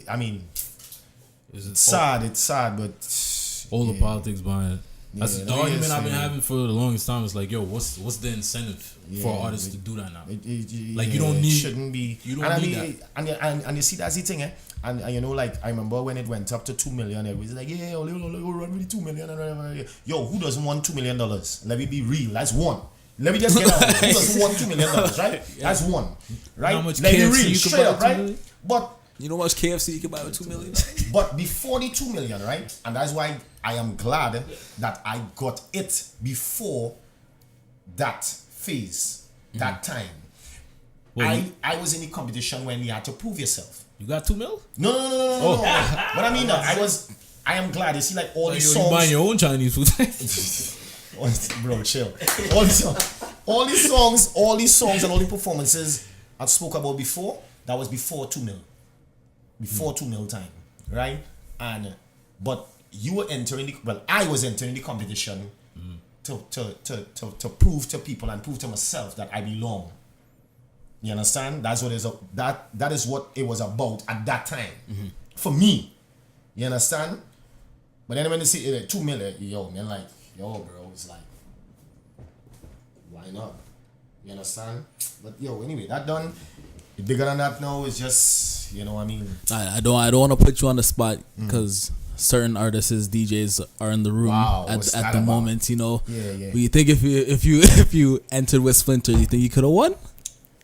Speaker 1: sad, but
Speaker 4: all the politics behind it. That's
Speaker 1: Yeah,
Speaker 4: the
Speaker 1: that
Speaker 4: argument
Speaker 1: is,
Speaker 4: I've been
Speaker 1: yeah.
Speaker 4: having for the longest time. Is like, yo, what's the incentive for
Speaker 1: Yeah,
Speaker 4: artists to do that now?
Speaker 1: like
Speaker 4: you don't
Speaker 1: it
Speaker 4: need-
Speaker 1: shouldn't be.
Speaker 4: you don't
Speaker 1: and
Speaker 4: need
Speaker 1: and you see that's the thing, and you know, like I remember when it went up to 2 million, it was like, yeah, we'll run with 2 million. Yo, who doesn't want $2 million? Let me be real. That's one. Let me just get out. Who doesn't want $2 million? Right? That's one. Right?
Speaker 4: How much
Speaker 1: Let me be
Speaker 4: KFC
Speaker 1: real.
Speaker 4: you can
Speaker 1: Straight
Speaker 4: buy
Speaker 1: up,
Speaker 4: with $2
Speaker 1: right?
Speaker 4: million?
Speaker 1: But
Speaker 3: You know how much KFC you can buy with $2 million?
Speaker 1: But before the 2 million, right? And that's why I am glad that I got it before that phase, that time.
Speaker 4: Well,
Speaker 1: I was in the competition when you had to prove yourself.
Speaker 4: You got $2 million?
Speaker 1: No. But I mean, I am glad. You see, like all these
Speaker 4: You
Speaker 1: songs.
Speaker 4: buying your own Chinese food?
Speaker 1: Bro, chill. All these songs and all the performances I spoke about before, that was before 2 mil. Before 2 mil time, right? But you were entering I was entering the competition to prove to people and prove to myself that I belong. You understand? That is what it was about at that time. For me. You understand? But then when they see 2 million, yo, man, like, yo, bro, it's like, why not? You understand? But yo, anyway, that done. The bigger than that now is just, you know what I mean?
Speaker 3: I don't want to put you on the spot because certain artists, DJs are in the room
Speaker 1: What's
Speaker 3: at
Speaker 1: that
Speaker 3: the
Speaker 1: about?
Speaker 3: moment. You know.
Speaker 1: Yeah.
Speaker 3: But you think if you entered with Splinters, you think you could have won?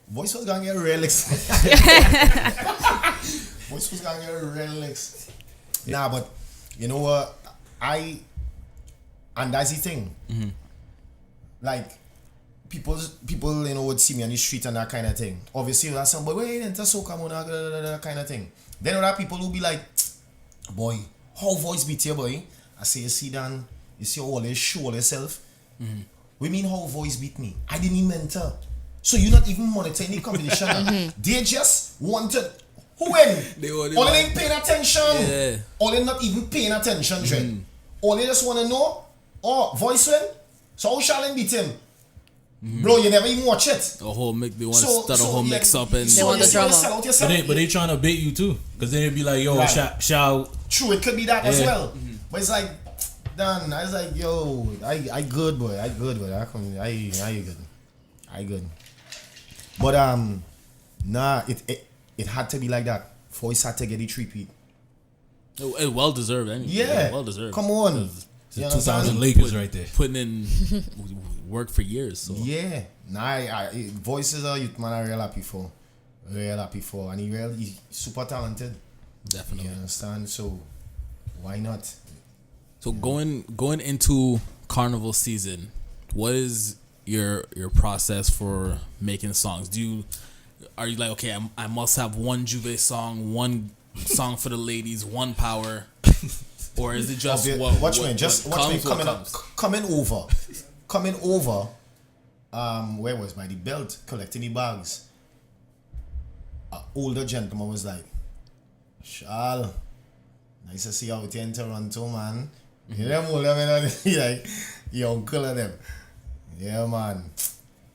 Speaker 1: Voice was gonna get real excited. Voice was gonna get real excited. Nah, but you know what? And that's the thing. Like, people, you know, would see me on the street and that kind of thing. Obviously, that's some boy, wait, enter Soca, that kind of thing. Then there are people who be like, boy, how voice beat you, boy? I say, you see, Dan, you see all this show yourself. We mean how voice beat me? I didn't even enter. So you're not even monitoring the competition. They just wanted who win. All they ain't paying attention.
Speaker 3: Yeah.
Speaker 1: All they not even paying attention, Dre. All they just want to know, oh, voice win? So how shall I beat him? Bro, you never even watch it.
Speaker 3: They want to start a whole mix up and
Speaker 2: They want the drama.
Speaker 4: But they trying to bait you too. Because then they'd be like, yo,
Speaker 1: Right.
Speaker 4: shall
Speaker 1: True, it could be that as
Speaker 4: Yeah.
Speaker 1: well. But it's like, Dan, I was like, yo, I good, boy. I good. I good. But nah, it had to be like that. Voice had to get the three-peat.
Speaker 3: well deserved. Anyway.
Speaker 1: Yeah,
Speaker 3: well deserved.
Speaker 1: Come on.
Speaker 4: It's
Speaker 1: You
Speaker 4: the
Speaker 1: understand?
Speaker 4: 2000 Lakers right there.
Speaker 3: Putting in work for years. So.
Speaker 1: Yeah. Nah, Voice is a youth man I'm real happy for. And he's super talented.
Speaker 3: Definitely.
Speaker 1: You understand? So why not?
Speaker 3: So going into carnival season, what is your process for making songs? Are you like, okay, I must have one Juve song, one song for the ladies, one power, or is it just
Speaker 1: watch me coming over. Where was by the belt collecting the bags? An older gentleman was like, Shal, nice to see you out here in Toronto, man. You them older men, he like, your uncle and them. Yeah, man.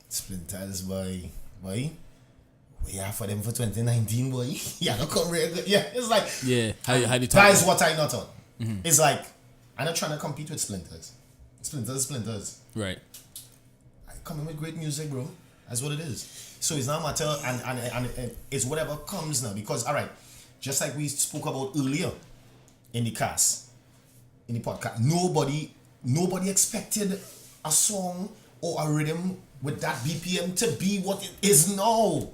Speaker 1: Splinters, boy. We are for them for 2019, boy. Yeah, don't come real good. Yeah, it's like,
Speaker 3: yeah. How do you talk?
Speaker 1: that is what I not on. It's like, I'm not trying to compete with Splinters. Splinters.
Speaker 3: Right.
Speaker 1: I come in with great music, bro. That's what it is. So it's not a matter, and it's whatever comes now. Because, all right, just like we spoke about earlier in the cast, in the podcast, nobody expected a song or a rhythm with that BPM to be what it is now.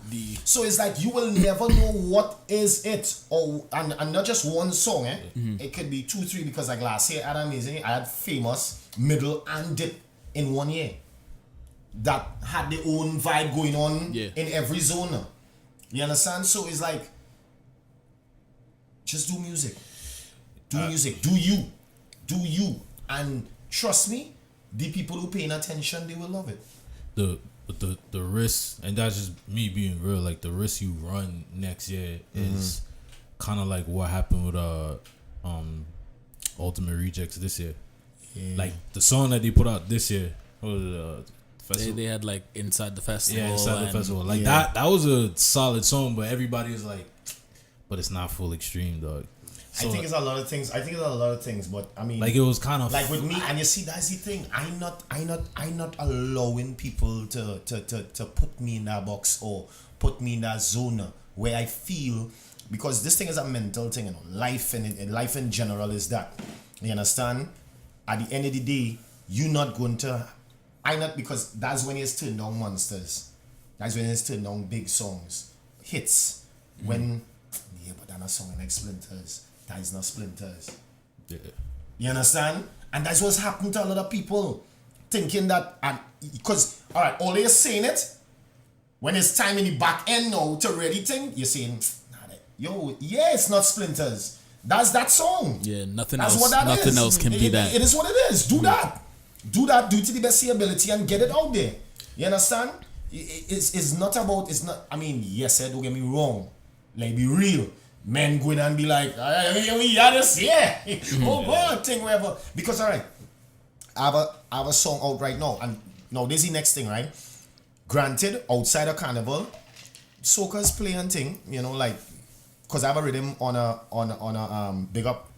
Speaker 1: So it's like you will never know what is it, and not just one song. It could be 2, 3, because like last year I had famous, middle, and dip in 1 year that had their own vibe going on in every zone. You understand? So it's like Just do music. Do music. Do you. Do you. And trust me, the people who paying attention, they will love it.
Speaker 4: The risk, and that's just me being real, like the risk you run next year is kind of like what happened with Ultimate Rejects this year. Yeah. Like the song that they put out this year was
Speaker 3: they had like Inside the Festival.
Speaker 4: Yeah, Inside the Festival. Like that was a solid song, but everybody was like, but it's not full extreme, dog. So,
Speaker 1: I think it's a lot of things. But I mean,
Speaker 4: like it was kind of
Speaker 1: like with me, and you see, that's the thing. I'm not allowing people to put me in that box or put me in that zone where I feel, because this thing is a mental thing. You know, life in general is that. You understand? At the end of the day, you're not going to. Because that's when it's turned down monsters. That's when it's turned down big songs, hits. When but that's not song like Splinters. That is not Splinters.
Speaker 4: Yeah.
Speaker 1: You understand? And that's what's happened to a lot of people, thinking that, and because all they're saying it when it's time in the back end now to ready thing, you're saying, it's not Splinters. That's that song.
Speaker 3: Yeah, nothing
Speaker 1: that's
Speaker 3: else.
Speaker 1: What that
Speaker 3: nothing
Speaker 1: is.
Speaker 3: else can be that.
Speaker 1: It is what it is. Do that. Do that. Do it to the best of your ability and get it out there. You understand? It's not about. It's not. I mean, yes, don't get me wrong. Like, be real. Men go in and be like, oh God, thing whatever. Because I have a song out right now, and now this is the next thing, right? Granted, outside of Carnival, soca's playing thing, like, cause I have a rhythm on a big up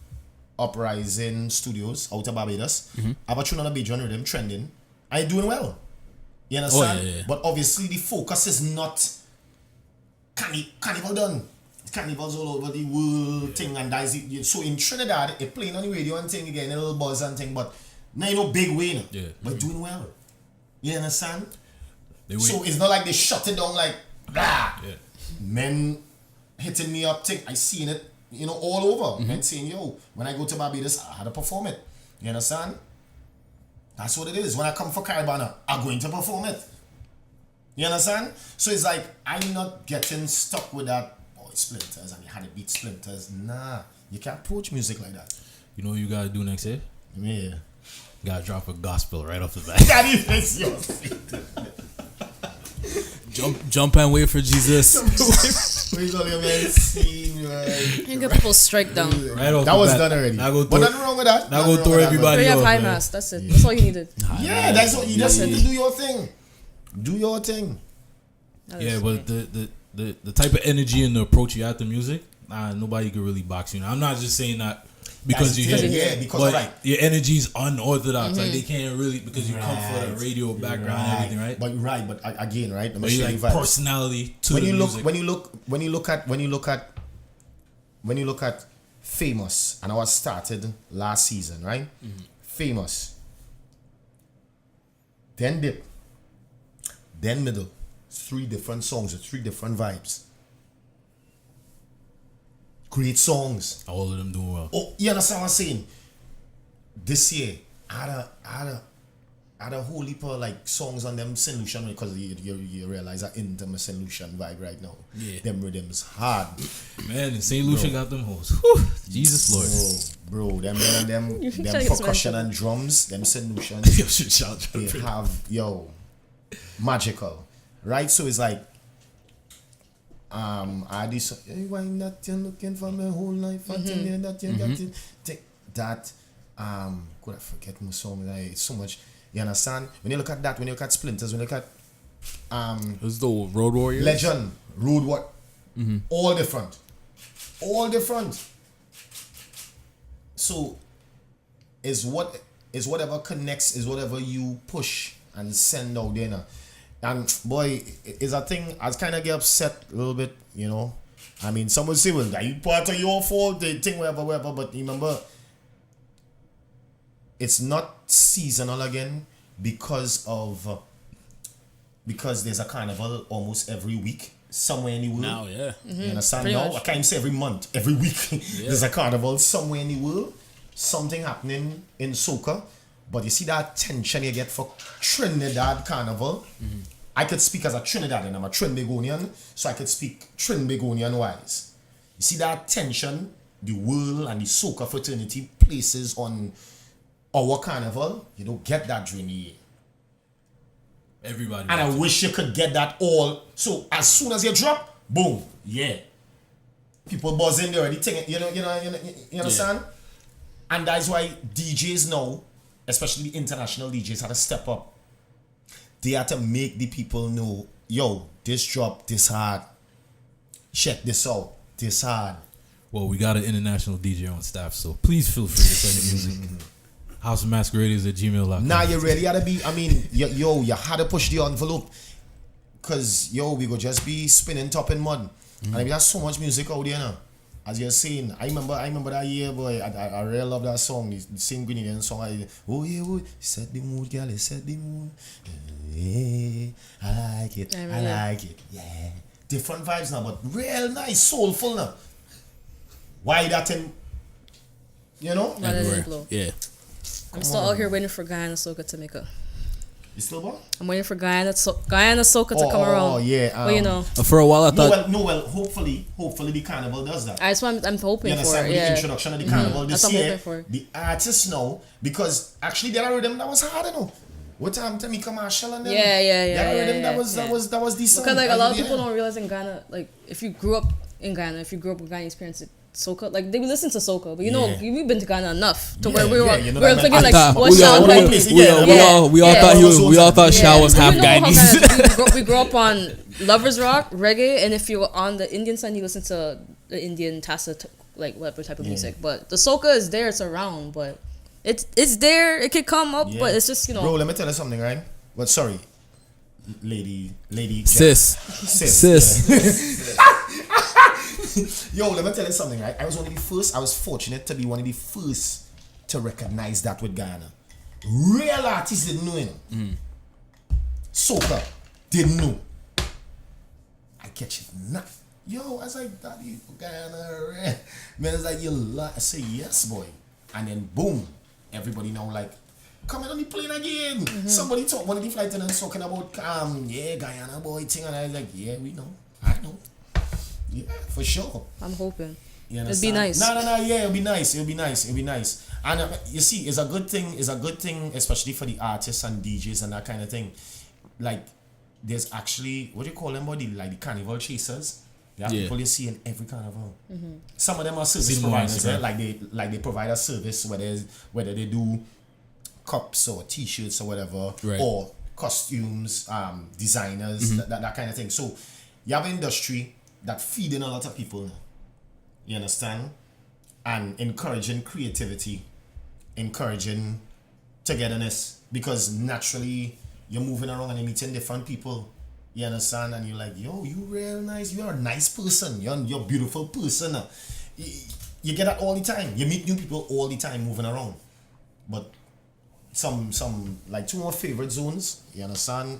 Speaker 1: Uprising Studios out of Barbados. I have a tune on a Bajan rhythm trending. I'm doing well. You understand?
Speaker 3: Yeah.
Speaker 1: But obviously the focus is not Carnival done. Carnivals all over the world thing, and that's it. So in Trinidad, it playing on the radio and thing again, a little buzz and thing, but no big way, but doing well. You understand? So it's not like they shut it down like blah. Yeah. Men hitting me up, thing. I seen it, all over. Men saying, when I go to Barbados, I had to perform it. You understand? That's what it is. When I come for Caribana, I'm going to perform it. You understand? So it's like, I'm not getting stuck with that. Splinters, and you had to beat Splinters. Nah, you can't approach music like that.
Speaker 4: You know what you gotta do next year?
Speaker 1: Yeah.
Speaker 4: You gotta drop a gospel right off the bat.
Speaker 1: That is your
Speaker 3: Jump and wait for Jesus.
Speaker 1: We got your man scene, right?
Speaker 2: You get people strike down.
Speaker 4: Right off
Speaker 1: that
Speaker 4: the
Speaker 1: was
Speaker 4: bat.
Speaker 1: done already. But nothing wrong with that.
Speaker 4: Now go throw everybody.
Speaker 2: You have
Speaker 4: off,
Speaker 2: high
Speaker 4: man.
Speaker 2: mass. That's it. That's all you needed.
Speaker 1: Yeah, that's what you just need to do your thing. Do your thing.
Speaker 4: Yeah, but the type of energy and the approach you have to music, nobody could really box you. Now, I'm not just saying that because you're here. But your energy's unorthodox. Like they can't really, because you come from a radio background and everything, right?
Speaker 1: But again, right?
Speaker 4: But you like personality to
Speaker 1: when
Speaker 4: the
Speaker 1: you
Speaker 4: music.
Speaker 1: When you look at Famous, and I was started last season, right? Famous, then Dip, then Middle. 3 different songs with 3 different vibes. Great songs.
Speaker 4: All of them doing well.
Speaker 1: Oh, you understand what I'm saying? This year, I had a whole heap of like songs on them St. Lucian, because you realize I'm into my St. Lucian vibe right now. Yeah. Them rhythms hard.
Speaker 4: Man, and St. Lucian got them hoes. Whew, Jesus Lord.
Speaker 1: Bro, them percussion and drums, them St. Lucians, they have, magical. Right, so it's like, I this why not you looking for my whole life? That could I forget my song? Like so much. You understand? When you look at that, when you look at Splinters, when you look at
Speaker 3: who's the Road Warriors?
Speaker 1: Legend, Road what? All different. So is whatever connects, is whatever you push and send out there now. And boy, is a thing I kind of get upset a little bit, I mean, some would say, well, are you part of your fault, the thing, whatever, but remember, it's not seasonal again because there's a carnival almost every week somewhere in the world.
Speaker 3: Now, yeah.
Speaker 1: You understand?
Speaker 2: Pretty
Speaker 1: Now,
Speaker 2: much.
Speaker 1: I can't even say every month, every week, there's a carnival somewhere in the world, something happening in soca. But you see that tension you get for Trinidad Carnival. I could speak as a Trinidadian. I'm a Trinbagonian, so I could speak Trinbagonian wise. You see that tension the world and the soca fraternity places on our carnival, you don't get that during the year.
Speaker 4: Everybody.
Speaker 1: And I wish you could get that all. So as soon as you drop, boom, yeah. People buzzing, they already think, you understand? And that's why DJs now, especially the international DJs, had to step up. They had to make the people know, yo, this drop, this hard. Check this out, this hard.
Speaker 4: Well, we got an international DJ on staff, so please feel free to send the music. House of Masqueraders at gmail.com.
Speaker 1: Nah, you really had to be, I mean, you had to push the envelope. Because, we go just be spinning top in mud. And I mean, there's so much music out there now. As you're saying, I remember that year, boy. I really love that song. The same Grenadian song. Oh yeah, set the mood, girl. Set the mood. Yeah, I like it. I like it. Yeah, different vibes now, but real nice, soulful now. Why that in?
Speaker 3: Everywhere. Yeah.
Speaker 2: I'm still out here waiting for Guyana Soca to make a.
Speaker 1: You still what?
Speaker 2: I'm waiting for Guyana Soca to come around.
Speaker 1: Oh yeah.
Speaker 2: But
Speaker 3: for a while I thought.
Speaker 1: Hopefully the carnival does that.
Speaker 2: That's what I'm hoping for.
Speaker 1: With the introduction of the carnival this
Speaker 2: That's
Speaker 1: year,
Speaker 2: what I'm hoping for.
Speaker 1: the artists know, because actually there are rhythm that was hard, What time Tamika Marshall and them?
Speaker 2: Yeah.
Speaker 1: Rhythm that was decent.
Speaker 2: Because like a lot of people don't realize in Ghana, like if you grew up in Ghana, if you grew up with Ghanaian experience, soca, like they would listen to soca, but we've been to Ghana enough to where we were thinking like, what Shal like?
Speaker 3: We all thought Shal was half Guyanese.
Speaker 2: We grew up on lovers rock, reggae, and if you were on the Indian side, you listen to the Indian tassa, like whatever type of music. But the soca is there, it's around, but it's there, it could come up, but it's just
Speaker 1: Bro, let me tell you something, right? But sorry, lady,
Speaker 3: sis.
Speaker 1: Yo, let me tell you something, right? I was fortunate to be one of the first to recognize that with Ghana. Real artists didn't know it. Soca didn't know. I catch it now. Yo, I was like, Daddy, Ghana, man, it's like, you lie. I say, yes, boy. And then, boom, everybody now like, coming on the plane again. Somebody talk, one of the flight attendants talking about, Guyana boy thing. And I was like, yeah, we know. I know. Yeah, for sure.
Speaker 2: I'm hoping.
Speaker 1: It'd
Speaker 2: be nice.
Speaker 1: No, yeah, it'll be nice. And you see, it's a good thing, especially for the artists and DJs and that kind of thing. Like, there's actually, what do you call them, buddy? Like the carnival chasers. There are people you see in every carnival. Some of them are service providers, like they provide a service, whether they do cups or t-shirts or whatever, or costumes, designers, that kind of thing. So you have an industry that feeding a lot of people now. You understand? And encouraging creativity, encouraging togetherness, because naturally you're moving around and you're meeting different people. You understand? And you're like, yo, you real nice. You're a nice person. You're a beautiful person. You get that all the time. You meet new people all the time moving around. But some like two more favorite zones, you understand?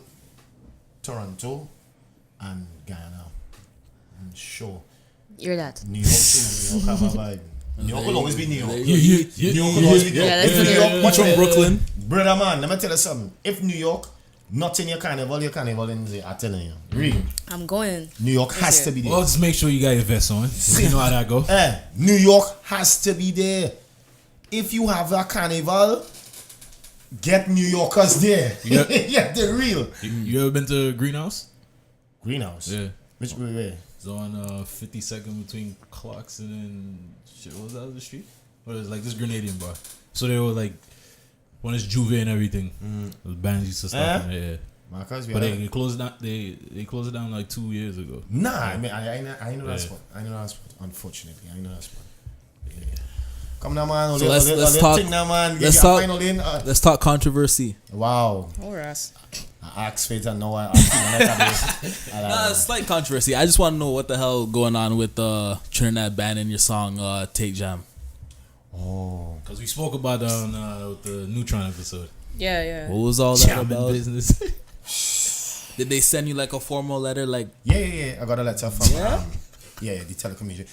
Speaker 1: Toronto and Ghana. Sure.
Speaker 2: You're that.
Speaker 1: New York too. New York have a vibe. New York will always be New York.
Speaker 3: New York will always be New York.
Speaker 2: New
Speaker 3: York, watch from Brooklyn.
Speaker 1: Brother man, let me tell you something. If New York not in your carnival in the, I'm telling you. Really.
Speaker 2: I'm going.
Speaker 1: New York has to be there.
Speaker 4: Well, just make sure you got your vest on. You know how that go.
Speaker 1: New York has to be there. If you have a carnival, get New Yorkers there. Yeah, they're real.
Speaker 4: You ever been to Greenhouse?
Speaker 1: Greenhouse?
Speaker 4: Yeah.
Speaker 1: Which way?
Speaker 4: It's on 52nd between Clarkson and shit. What was that other street? What is like this Grenadian bar? So they were like, when it's Juve and everything, the bands used to stop in there.
Speaker 1: Marcus,
Speaker 4: but they closed down. They closed it down like 2 years ago.
Speaker 1: Nah, I mean I know that spot. I know that spot. Unfortunately, I know that spot. Yeah. Come now, man.
Speaker 3: So let's talk.
Speaker 1: Now, man.
Speaker 3: Let's talk controversy.
Speaker 1: Wow.
Speaker 2: Or us.
Speaker 1: I asked Faith and no one.
Speaker 3: Slight controversy. I just want to know what the hell going on with Trinidad banning your song Take Jam.
Speaker 1: Oh,
Speaker 4: because we spoke about that on the Neutron episode.
Speaker 2: Yeah.
Speaker 3: What was all that about?
Speaker 4: Business.
Speaker 3: Did they send you like a formal letter? Like
Speaker 1: yeah. I got a letter from the telecommunication.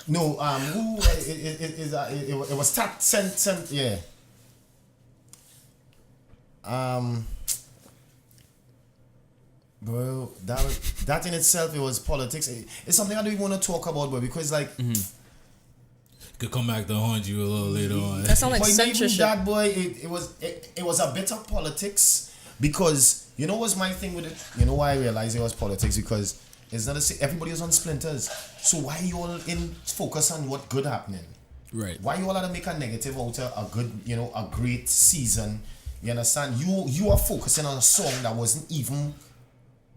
Speaker 1: No, who it was sent. Yeah. Bro, that in itself, it was politics. It's something I don't even want to talk about, bro, because like
Speaker 4: Could come back to haunt you a little later on.
Speaker 2: That sounds like
Speaker 1: But even
Speaker 2: censorship.
Speaker 1: that, boy, it was a bit of politics, because you know what's my thing with it. You know why I realized it was politics, because it's not the same. Everybody was on Splinters, so why you all in focus on what good happening?
Speaker 3: Right.
Speaker 1: Why you all had to make a negative out of a good, a great season? You understand? You are focusing on a song that wasn't even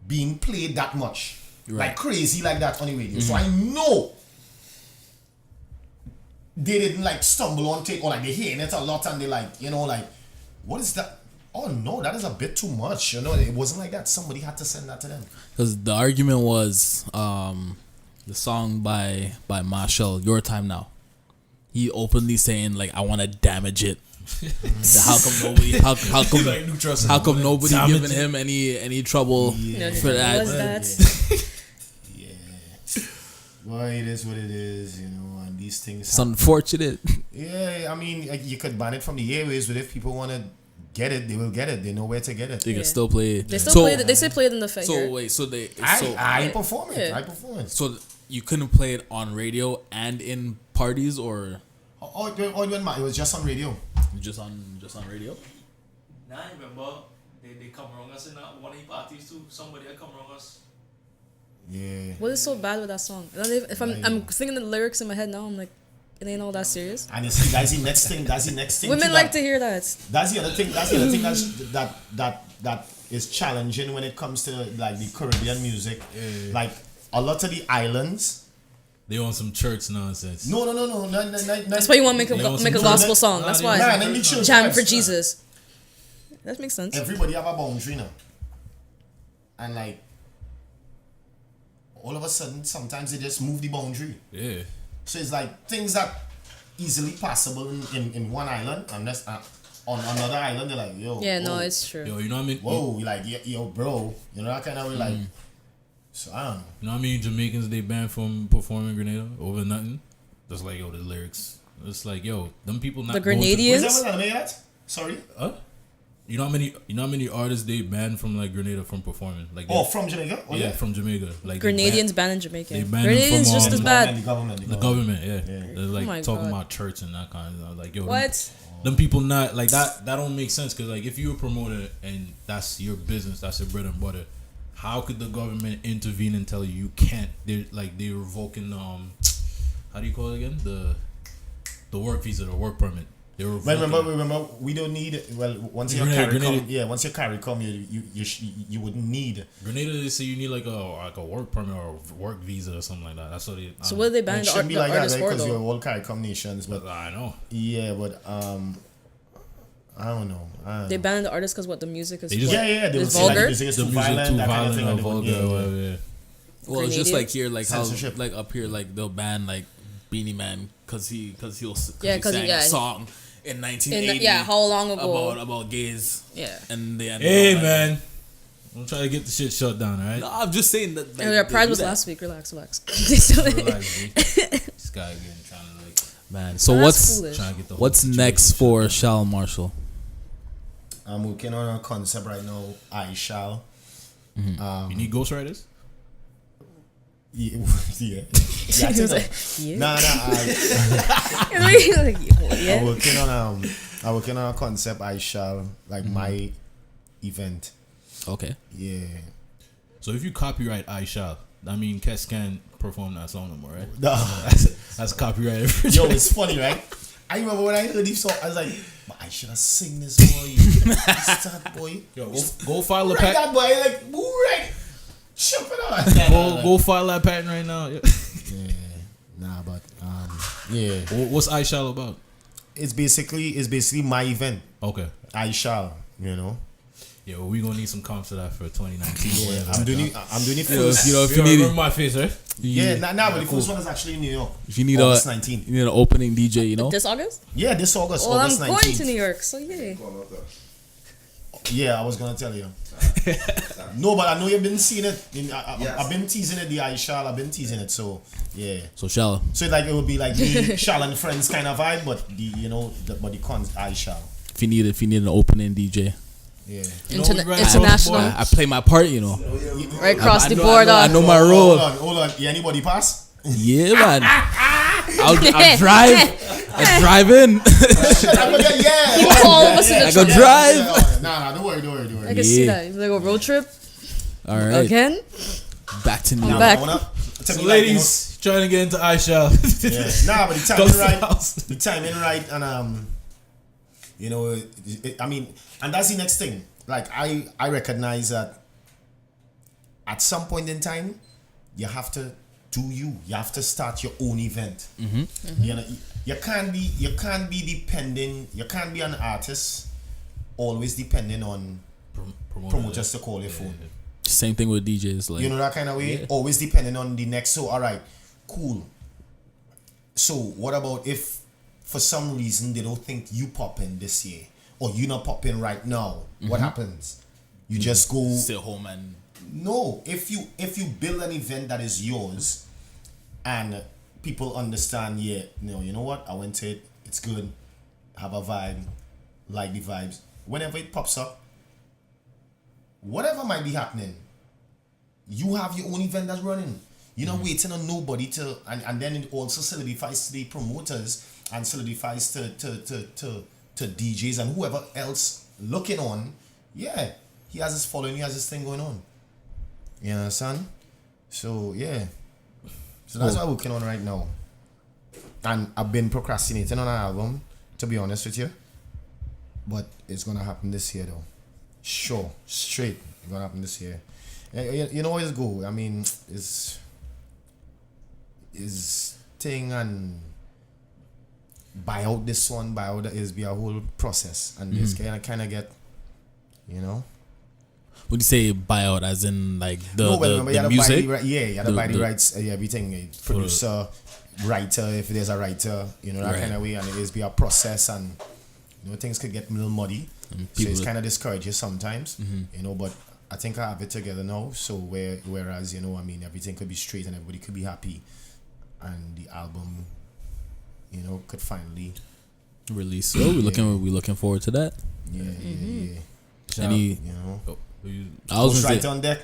Speaker 1: being played that much,
Speaker 3: Right.
Speaker 1: like crazy like that on the radio. So I know they didn't like stumble on take, or like they hearing it a lot and they like, like, what is that? Oh no, that is a bit too much. It wasn't like that. Somebody had to send that to them.
Speaker 3: Because the argument was the song by Marshall, Your Time Now. He openly saying like, I want to damage it. So how come nobody? How come nobody giving him any trouble for that?
Speaker 2: Was that?
Speaker 1: Yeah. Well, it is what it is, and these things.
Speaker 3: It's unfortunate.
Speaker 1: Yeah, I mean, like, you could ban it from the airways, but if people want to get it, they will get it. They know where to get it.
Speaker 3: They can still play it.
Speaker 2: They still play it. They still play it in the figure.
Speaker 3: So wait,
Speaker 1: I perform it.
Speaker 2: Yeah.
Speaker 1: I perform it.
Speaker 3: so you couldn't play it on radio and in parties, or
Speaker 1: It was just on radio.
Speaker 3: just on radio?
Speaker 5: Nah, I remember they come around us in one of the parties too. Somebody had come around us.
Speaker 1: Yeah.
Speaker 2: What is so bad with that song? And if I'm thinking the lyrics in my head now, I'm like, it ain't all that serious.
Speaker 1: And you see, that's the next thing.
Speaker 2: Women like to hear that.
Speaker 1: That's the other thing. That is challenging when it comes to like the Caribbean music. Like a lot of the islands.
Speaker 4: They on some church nonsense.
Speaker 2: No. That's why you want to make a gospel song. That's why. Jam for Jesus. That makes sense.
Speaker 1: Everybody have a boundary now. And like, all of a sudden, sometimes they just move the boundary.
Speaker 4: Yeah.
Speaker 1: So it's like things that easily passable in one island, unless on another island they're like, yo.
Speaker 2: Yeah,
Speaker 1: whoa,
Speaker 2: no, it's true.
Speaker 4: Yo, you know what I mean?
Speaker 1: Whoa, like, yo, bro. That kind of way, like. So I don't know.
Speaker 4: You know what I mean? Jamaicans, they banned from performing Grenada over nothing. Just like, yo, the lyrics. It's like, yo, them people not
Speaker 2: The
Speaker 4: going to-
Speaker 2: Grenadians?
Speaker 1: Was that that? Sorry?
Speaker 4: Huh? You know how many artists they banned from like Grenada from performing? Like
Speaker 1: From Jamaica? Oh,
Speaker 4: yeah, from Jamaica. Like
Speaker 2: Grenadians banned in Jamaica.
Speaker 4: they banned
Speaker 2: Grenadians
Speaker 4: them from,
Speaker 2: just as bad.
Speaker 1: The
Speaker 4: The government, yeah.
Speaker 1: Yeah.
Speaker 4: They're like
Speaker 2: Oh my
Speaker 4: talking
Speaker 2: God.
Speaker 4: about church and that kind of stuff. Like, yo,
Speaker 2: What?
Speaker 4: them people not like that. That don't make sense, because like if you're a promoter and that's your business, that's your bread and butter. How could the government intervene and tell you can't? They're revoking how do you call it again? The work visa, the work permit. They were
Speaker 1: remember, we don't need. Well, once your
Speaker 4: Grenada,
Speaker 1: carry come, once your carry come, you wouldn't need.
Speaker 4: Grenada, they say you need like a work permit or a work visa or something like that. That's what they.
Speaker 2: So what did they ban
Speaker 1: It
Speaker 2: the
Speaker 1: shouldn't be like that,
Speaker 2: artists
Speaker 1: right?
Speaker 2: for
Speaker 1: Because you're
Speaker 2: though?
Speaker 1: all CARICOM nations, but
Speaker 4: I know.
Speaker 1: yeah, but I don't know.
Speaker 2: They banned the artists because what the music is.
Speaker 4: They just-
Speaker 1: Yeah, they would
Speaker 2: It's
Speaker 1: say like
Speaker 2: vulgar?
Speaker 1: the music is
Speaker 4: The
Speaker 1: too
Speaker 4: music
Speaker 1: violent,
Speaker 4: too
Speaker 1: that kind of thing.
Speaker 4: violent or
Speaker 1: and they
Speaker 4: vulgar
Speaker 1: would-
Speaker 4: or whatever. Yeah.
Speaker 3: Well, it's just like here, like
Speaker 1: Censorship.
Speaker 3: how, like up here, like they'll ban like Beanie Man because he
Speaker 2: Yeah, 'cause
Speaker 3: sang
Speaker 2: yeah.
Speaker 3: a song in 1980.
Speaker 2: how long ago?
Speaker 3: about gays.
Speaker 2: Yeah.
Speaker 3: And they
Speaker 4: Hey man, I'm trying to get the shit shut down, alright?
Speaker 3: No, I'm just saying that. Like,
Speaker 2: Their
Speaker 3: they
Speaker 2: pride
Speaker 3: do
Speaker 2: was
Speaker 3: that.
Speaker 2: last week. Relax.
Speaker 4: Relax, B. This guy again trying to like
Speaker 3: Man, so
Speaker 2: That's
Speaker 3: what's
Speaker 2: foolish.
Speaker 4: trying to get the whole
Speaker 3: what's
Speaker 4: situation
Speaker 3: next
Speaker 4: shut
Speaker 3: for
Speaker 4: down.
Speaker 3: Shal Marshall?
Speaker 1: I'm working on a concept right now. I shall.
Speaker 4: You need ghostwriters?
Speaker 1: Yeah.
Speaker 2: He was like, yeah.
Speaker 1: Nah.
Speaker 2: He was like, yeah.
Speaker 1: I'm working on a concept. I shall like my event.
Speaker 3: Okay.
Speaker 1: Yeah.
Speaker 4: So if you copyright I Shall, I mean Kes can't perform that song no more, right?
Speaker 1: Nah.
Speaker 4: That's copyright
Speaker 1: Yo,
Speaker 4: infringement.
Speaker 1: it's funny, right? I remember when I heard this song, I was like, but I should have sing this boy. Start, boy.
Speaker 4: Yo, go file a
Speaker 1: Right,
Speaker 4: patent.
Speaker 1: that boy, like, woo, right. Chop it on.
Speaker 4: Go file that patent right now. Yeah.
Speaker 1: Yeah. Nah, but yeah.
Speaker 4: What's I Shall about?
Speaker 1: It's basically my event.
Speaker 4: Okay.
Speaker 1: I shall,
Speaker 4: Yeah, well, we gonna need some comps for that for 2019.
Speaker 1: Yeah,
Speaker 4: whatever.
Speaker 1: I'm doing it
Speaker 3: You know,
Speaker 1: first.
Speaker 3: if
Speaker 4: You
Speaker 3: you need
Speaker 4: remember my face, right?
Speaker 1: Yeah, but the first one is actually in New York.
Speaker 3: if you need
Speaker 1: August
Speaker 3: a
Speaker 1: 19.
Speaker 3: you need an opening DJ, you know.
Speaker 2: This August?
Speaker 1: Yeah, this August,
Speaker 2: Well, I'm
Speaker 1: August 19th.
Speaker 2: going to New York, so yay.
Speaker 1: Yeah, I was gonna tell you. No, but I know you've been seeing it. I've been teasing it. The I shall. I've been teasing it. So yeah.
Speaker 3: So Shal,
Speaker 1: So like it would be like me, Shal and friends kind of vibe, but the cons I shall.
Speaker 3: if you need an opening DJ,
Speaker 1: Yeah.
Speaker 4: You know what we ran
Speaker 2: International.
Speaker 4: across, boy?
Speaker 3: I play my part, you know.
Speaker 2: Right across
Speaker 3: I
Speaker 2: the
Speaker 3: know-
Speaker 2: board.
Speaker 3: I know my role.
Speaker 1: Hold on. Yeah, anybody pass?
Speaker 3: Yeah, man. I'll drive. I drive in.
Speaker 2: All of us in the
Speaker 3: I go
Speaker 2: truck.
Speaker 3: drive.
Speaker 1: Nah, don't worry.
Speaker 2: I can see that. Like a road trip
Speaker 3: All right.
Speaker 2: again.
Speaker 3: Back to New
Speaker 1: Nah,
Speaker 3: York.
Speaker 2: Back.
Speaker 4: So ladies, trying to get into iShell.
Speaker 1: Nah, but the timing right. The timing right, and you know, I mean, and that's the next thing. Like I recognize that at some point in time, you have to do you. You have to start your own event. You know, you can't be depending. You can't be an artist always depending on promoters to call your phone.
Speaker 3: Same thing with DJs. Like,
Speaker 1: You know that kind of way?
Speaker 3: Yeah.
Speaker 1: Always depending on the next. So, all right, cool. So, what about if for some reason they don't think you pop in this year or you not pop in right now? What happens? You just go.
Speaker 3: sit home and
Speaker 1: No, if you build an event that is yours and people understand, yeah, you know what? I went to it. It's good. Have a vibe. Like the vibes. Whenever it pops up, whatever might be happening, you have your own event that's running. You're not waiting on nobody to, and then it also solidifies to the promoters and solidifies to DJs and whoever else looking on. Yeah, he has his following, he has his thing going on. You understand? So yeah, so that's what I'm working on right now, and I've been procrastinating on an album, to be honest with you, but it's gonna happen this year though. Sure, straight. It's gonna happen this year. You know how it's go. I mean, it's thing and buy out this one, buy out that is be a whole process, and this kind of get, you know.
Speaker 3: would you say buyout as in like the
Speaker 1: No, well, remember, you had to
Speaker 3: music?
Speaker 1: buy the, you had to buy the rights, everything, producer, writer, if there's a writer, you know, that
Speaker 3: Right.
Speaker 1: kind of way, and it is be a process, and you know, things could get a little muddy, so it's kind of discourages sometimes, you know, but I think I have it together now, so whereas, you know, I mean, everything could be straight and everybody could be happy, and the album, you know, could finally
Speaker 3: Release. So we're looking forward to that.
Speaker 1: yeah.
Speaker 3: Any?
Speaker 1: You know,
Speaker 3: I was
Speaker 1: Ghost
Speaker 3: gonna
Speaker 1: right
Speaker 3: say,
Speaker 1: on deck.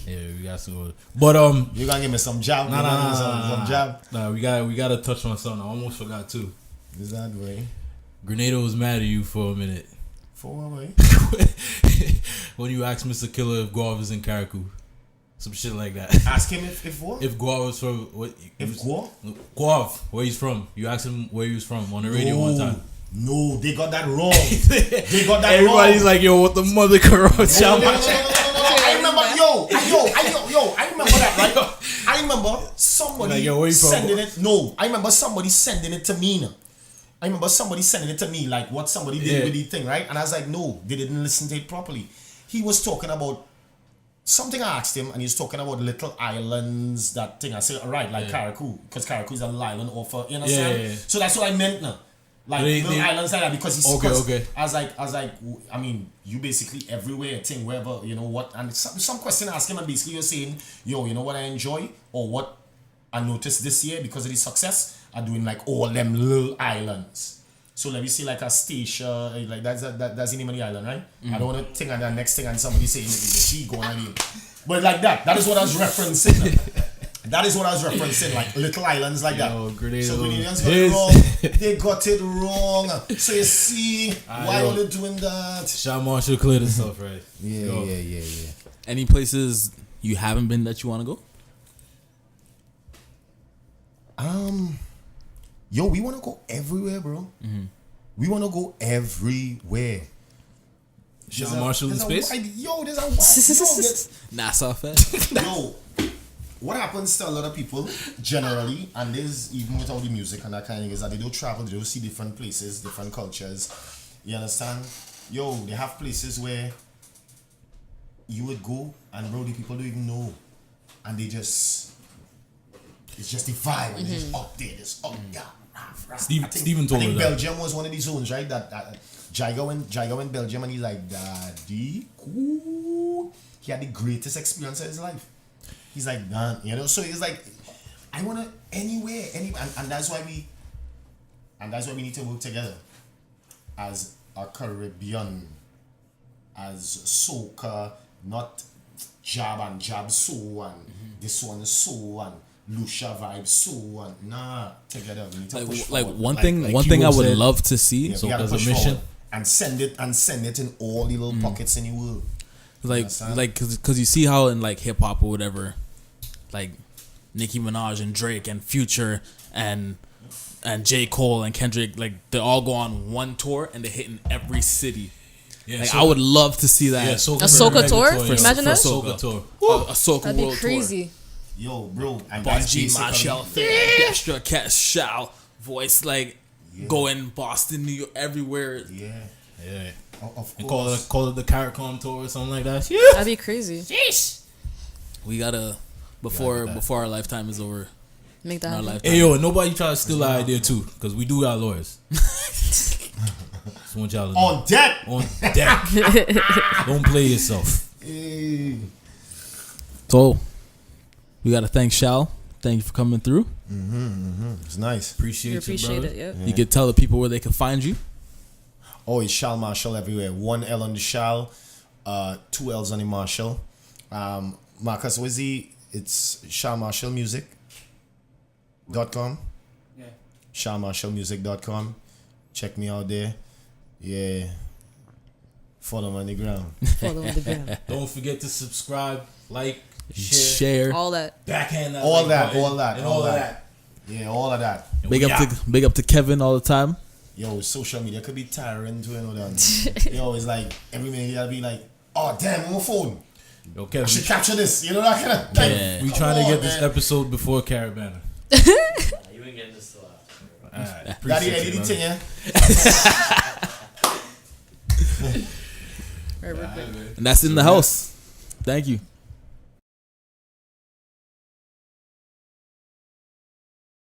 Speaker 4: Yeah, we got some. But
Speaker 1: You gonna give me some jab? Some jab?
Speaker 4: Nah, we gotta touch on something. I almost forgot too.
Speaker 1: Is that way?
Speaker 4: Grenado was mad at you for a minute
Speaker 1: For what way?
Speaker 4: when you asked Mr. Killer if Guav is in Karakou. Some shit like that.
Speaker 1: Ask him if what?
Speaker 4: If Guav was from what?
Speaker 1: If Guav?
Speaker 4: Guav, where he's from? You asked him where he was from on the radio one time.
Speaker 1: No, they got that wrong. They got that
Speaker 4: Everybody's
Speaker 1: wrong.
Speaker 4: like, yo, what the mother corrupt?
Speaker 1: No. I remember, I remember that, right? I remember somebody
Speaker 4: Like, yo, where you from?
Speaker 1: sending it. No, I remember somebody sending it to me. I remember somebody sending it to me, like what somebody did with the thing, right? And I was like, no, they didn't listen to it properly. He was talking about something. I asked him, and he was talking about little islands, that thing. I said, all right, like Karakou, because Karakou is a little island offer, you know what I'm saying? So that's what I meant now. Like little islands like that, because he's
Speaker 4: okay.
Speaker 1: I was like, I mean, you basically everywhere, thing, wherever, you know what, and some question I asked him, and basically you're saying, yo, you know what I enjoy, or what I noticed this year because of the success, are doing like all them little islands. So let me see, like a station, like that's the name of the island, right? I don't want to think of the next thing and somebody saying she going on in. But like that is what I was referencing. That is what I was referencing, like little islands like that. So Grenadians got it wrong. They got it wrong. So you see, why are they doing that?
Speaker 4: Shal Marshall cleared himself, right?
Speaker 1: Yeah.
Speaker 3: any places you haven't been that you want to go?
Speaker 1: Yo, we want to go everywhere, bro. We want to go everywhere.
Speaker 4: Shal Marshall in space?
Speaker 1: There's a wide,
Speaker 3: NASA effect.
Speaker 1: yo, what happens to a lot of people generally, and this even without the music and that kind of thing, is that they don't travel, they don't see different places, different cultures. You understand? Yo, they have places where you would go and bro, the people don't even know, and they just, it's just the vibe, and it's up there, it's up there.
Speaker 4: Steven told
Speaker 1: I think
Speaker 4: me that.
Speaker 1: Belgium was one of the zones, right? That Jaiga went Belgium, and he's like, Daddy, cool. He had the greatest experience of his life. He's like, man, you know. So he's like, I wanna anywhere, and that's why we need to work together as a Caribbean, as soca, not jab and jab so and this one so and Lucia vibe, so nah, take it up. We need to push
Speaker 3: Like
Speaker 1: forward.
Speaker 3: one
Speaker 1: Like
Speaker 3: thing I
Speaker 4: Cuba
Speaker 3: would
Speaker 4: said,
Speaker 3: love to see,
Speaker 1: yeah,
Speaker 4: So
Speaker 1: we gotta
Speaker 4: as a
Speaker 1: push
Speaker 4: mission.
Speaker 1: forward and send it in all the little pockets in the world. Understand?
Speaker 3: because you see how in like hip hop or whatever, like Nicki Minaj and Drake and Future and J. Cole and Kendrick, like they all go on one tour and they hit in every city.
Speaker 4: Yeah,
Speaker 3: Like
Speaker 4: so-
Speaker 3: I would love to see that.
Speaker 4: Yeah,
Speaker 2: A Soca tour? Imagine that?
Speaker 4: Soca tour.
Speaker 3: A Soca
Speaker 2: That'd be
Speaker 3: world
Speaker 2: crazy.
Speaker 1: Yo, bro, and
Speaker 3: tour.
Speaker 1: that's
Speaker 3: G,
Speaker 1: basically-
Speaker 3: Marshall, Destra, Cat, Shal, voice like going Boston, New York, everywhere.
Speaker 1: Yeah,
Speaker 4: Yeah.
Speaker 1: of
Speaker 4: And
Speaker 1: course.
Speaker 4: call it the CARICOM tour or something like that. Yeah.
Speaker 2: That'd be crazy.
Speaker 3: We gotta before
Speaker 4: that.
Speaker 3: before our lifetime is over.
Speaker 2: Make that
Speaker 3: In our
Speaker 2: happen.
Speaker 3: lifetime.
Speaker 4: Hey yo, nobody try to steal our idea too, because we do got lawyers. Just want y'all to know.
Speaker 1: On deck.
Speaker 4: On deck. Don't play yourself.
Speaker 1: Hey.
Speaker 3: So we gotta thank Shal. Thank you for coming through.
Speaker 1: It's nice.
Speaker 4: Appreciate
Speaker 2: We
Speaker 4: you,
Speaker 2: appreciate
Speaker 4: brother.
Speaker 2: it. Yeah.
Speaker 3: You could tell the people where they can find you.
Speaker 1: Oh, it's Shal Marshall everywhere. 1 L on the Shal, 2 L's on the Marshall. Marcus Wizzy, it's shalmarshallmusic.com.
Speaker 5: Yeah.
Speaker 1: shalmarshallmusic.com. Check me out there. Yeah. Follow me on the ground.
Speaker 2: Follow on the gram.
Speaker 4: Don't forget to subscribe, like, share,
Speaker 3: Share.
Speaker 2: All that.
Speaker 4: backhand that
Speaker 1: All
Speaker 4: like
Speaker 1: that,
Speaker 4: button,
Speaker 1: all that,
Speaker 4: and
Speaker 1: all
Speaker 4: all of
Speaker 1: that.
Speaker 4: that.
Speaker 1: Yeah, all of that.
Speaker 4: And
Speaker 3: Big
Speaker 4: we
Speaker 3: up
Speaker 4: out.
Speaker 3: to big up to Kevin all the time.
Speaker 1: Yo, social media could be tiring to that. Yo, it's like every minute you gotta be like, oh damn, on my phone.
Speaker 4: Yo,
Speaker 1: I
Speaker 4: Kevin,
Speaker 1: should capture this. You know that kind of thing.
Speaker 3: Yeah.
Speaker 4: we
Speaker 1: Come
Speaker 4: trying to
Speaker 1: on,
Speaker 4: get this
Speaker 1: man.
Speaker 4: episode before Caravana.
Speaker 5: You ain't getting this till after.
Speaker 4: Alright,
Speaker 1: Daddy
Speaker 4: appreciate you,
Speaker 1: editing,
Speaker 4: brother.
Speaker 1: yeah.
Speaker 2: Right, real quick.
Speaker 3: And that's in the house. Thank you.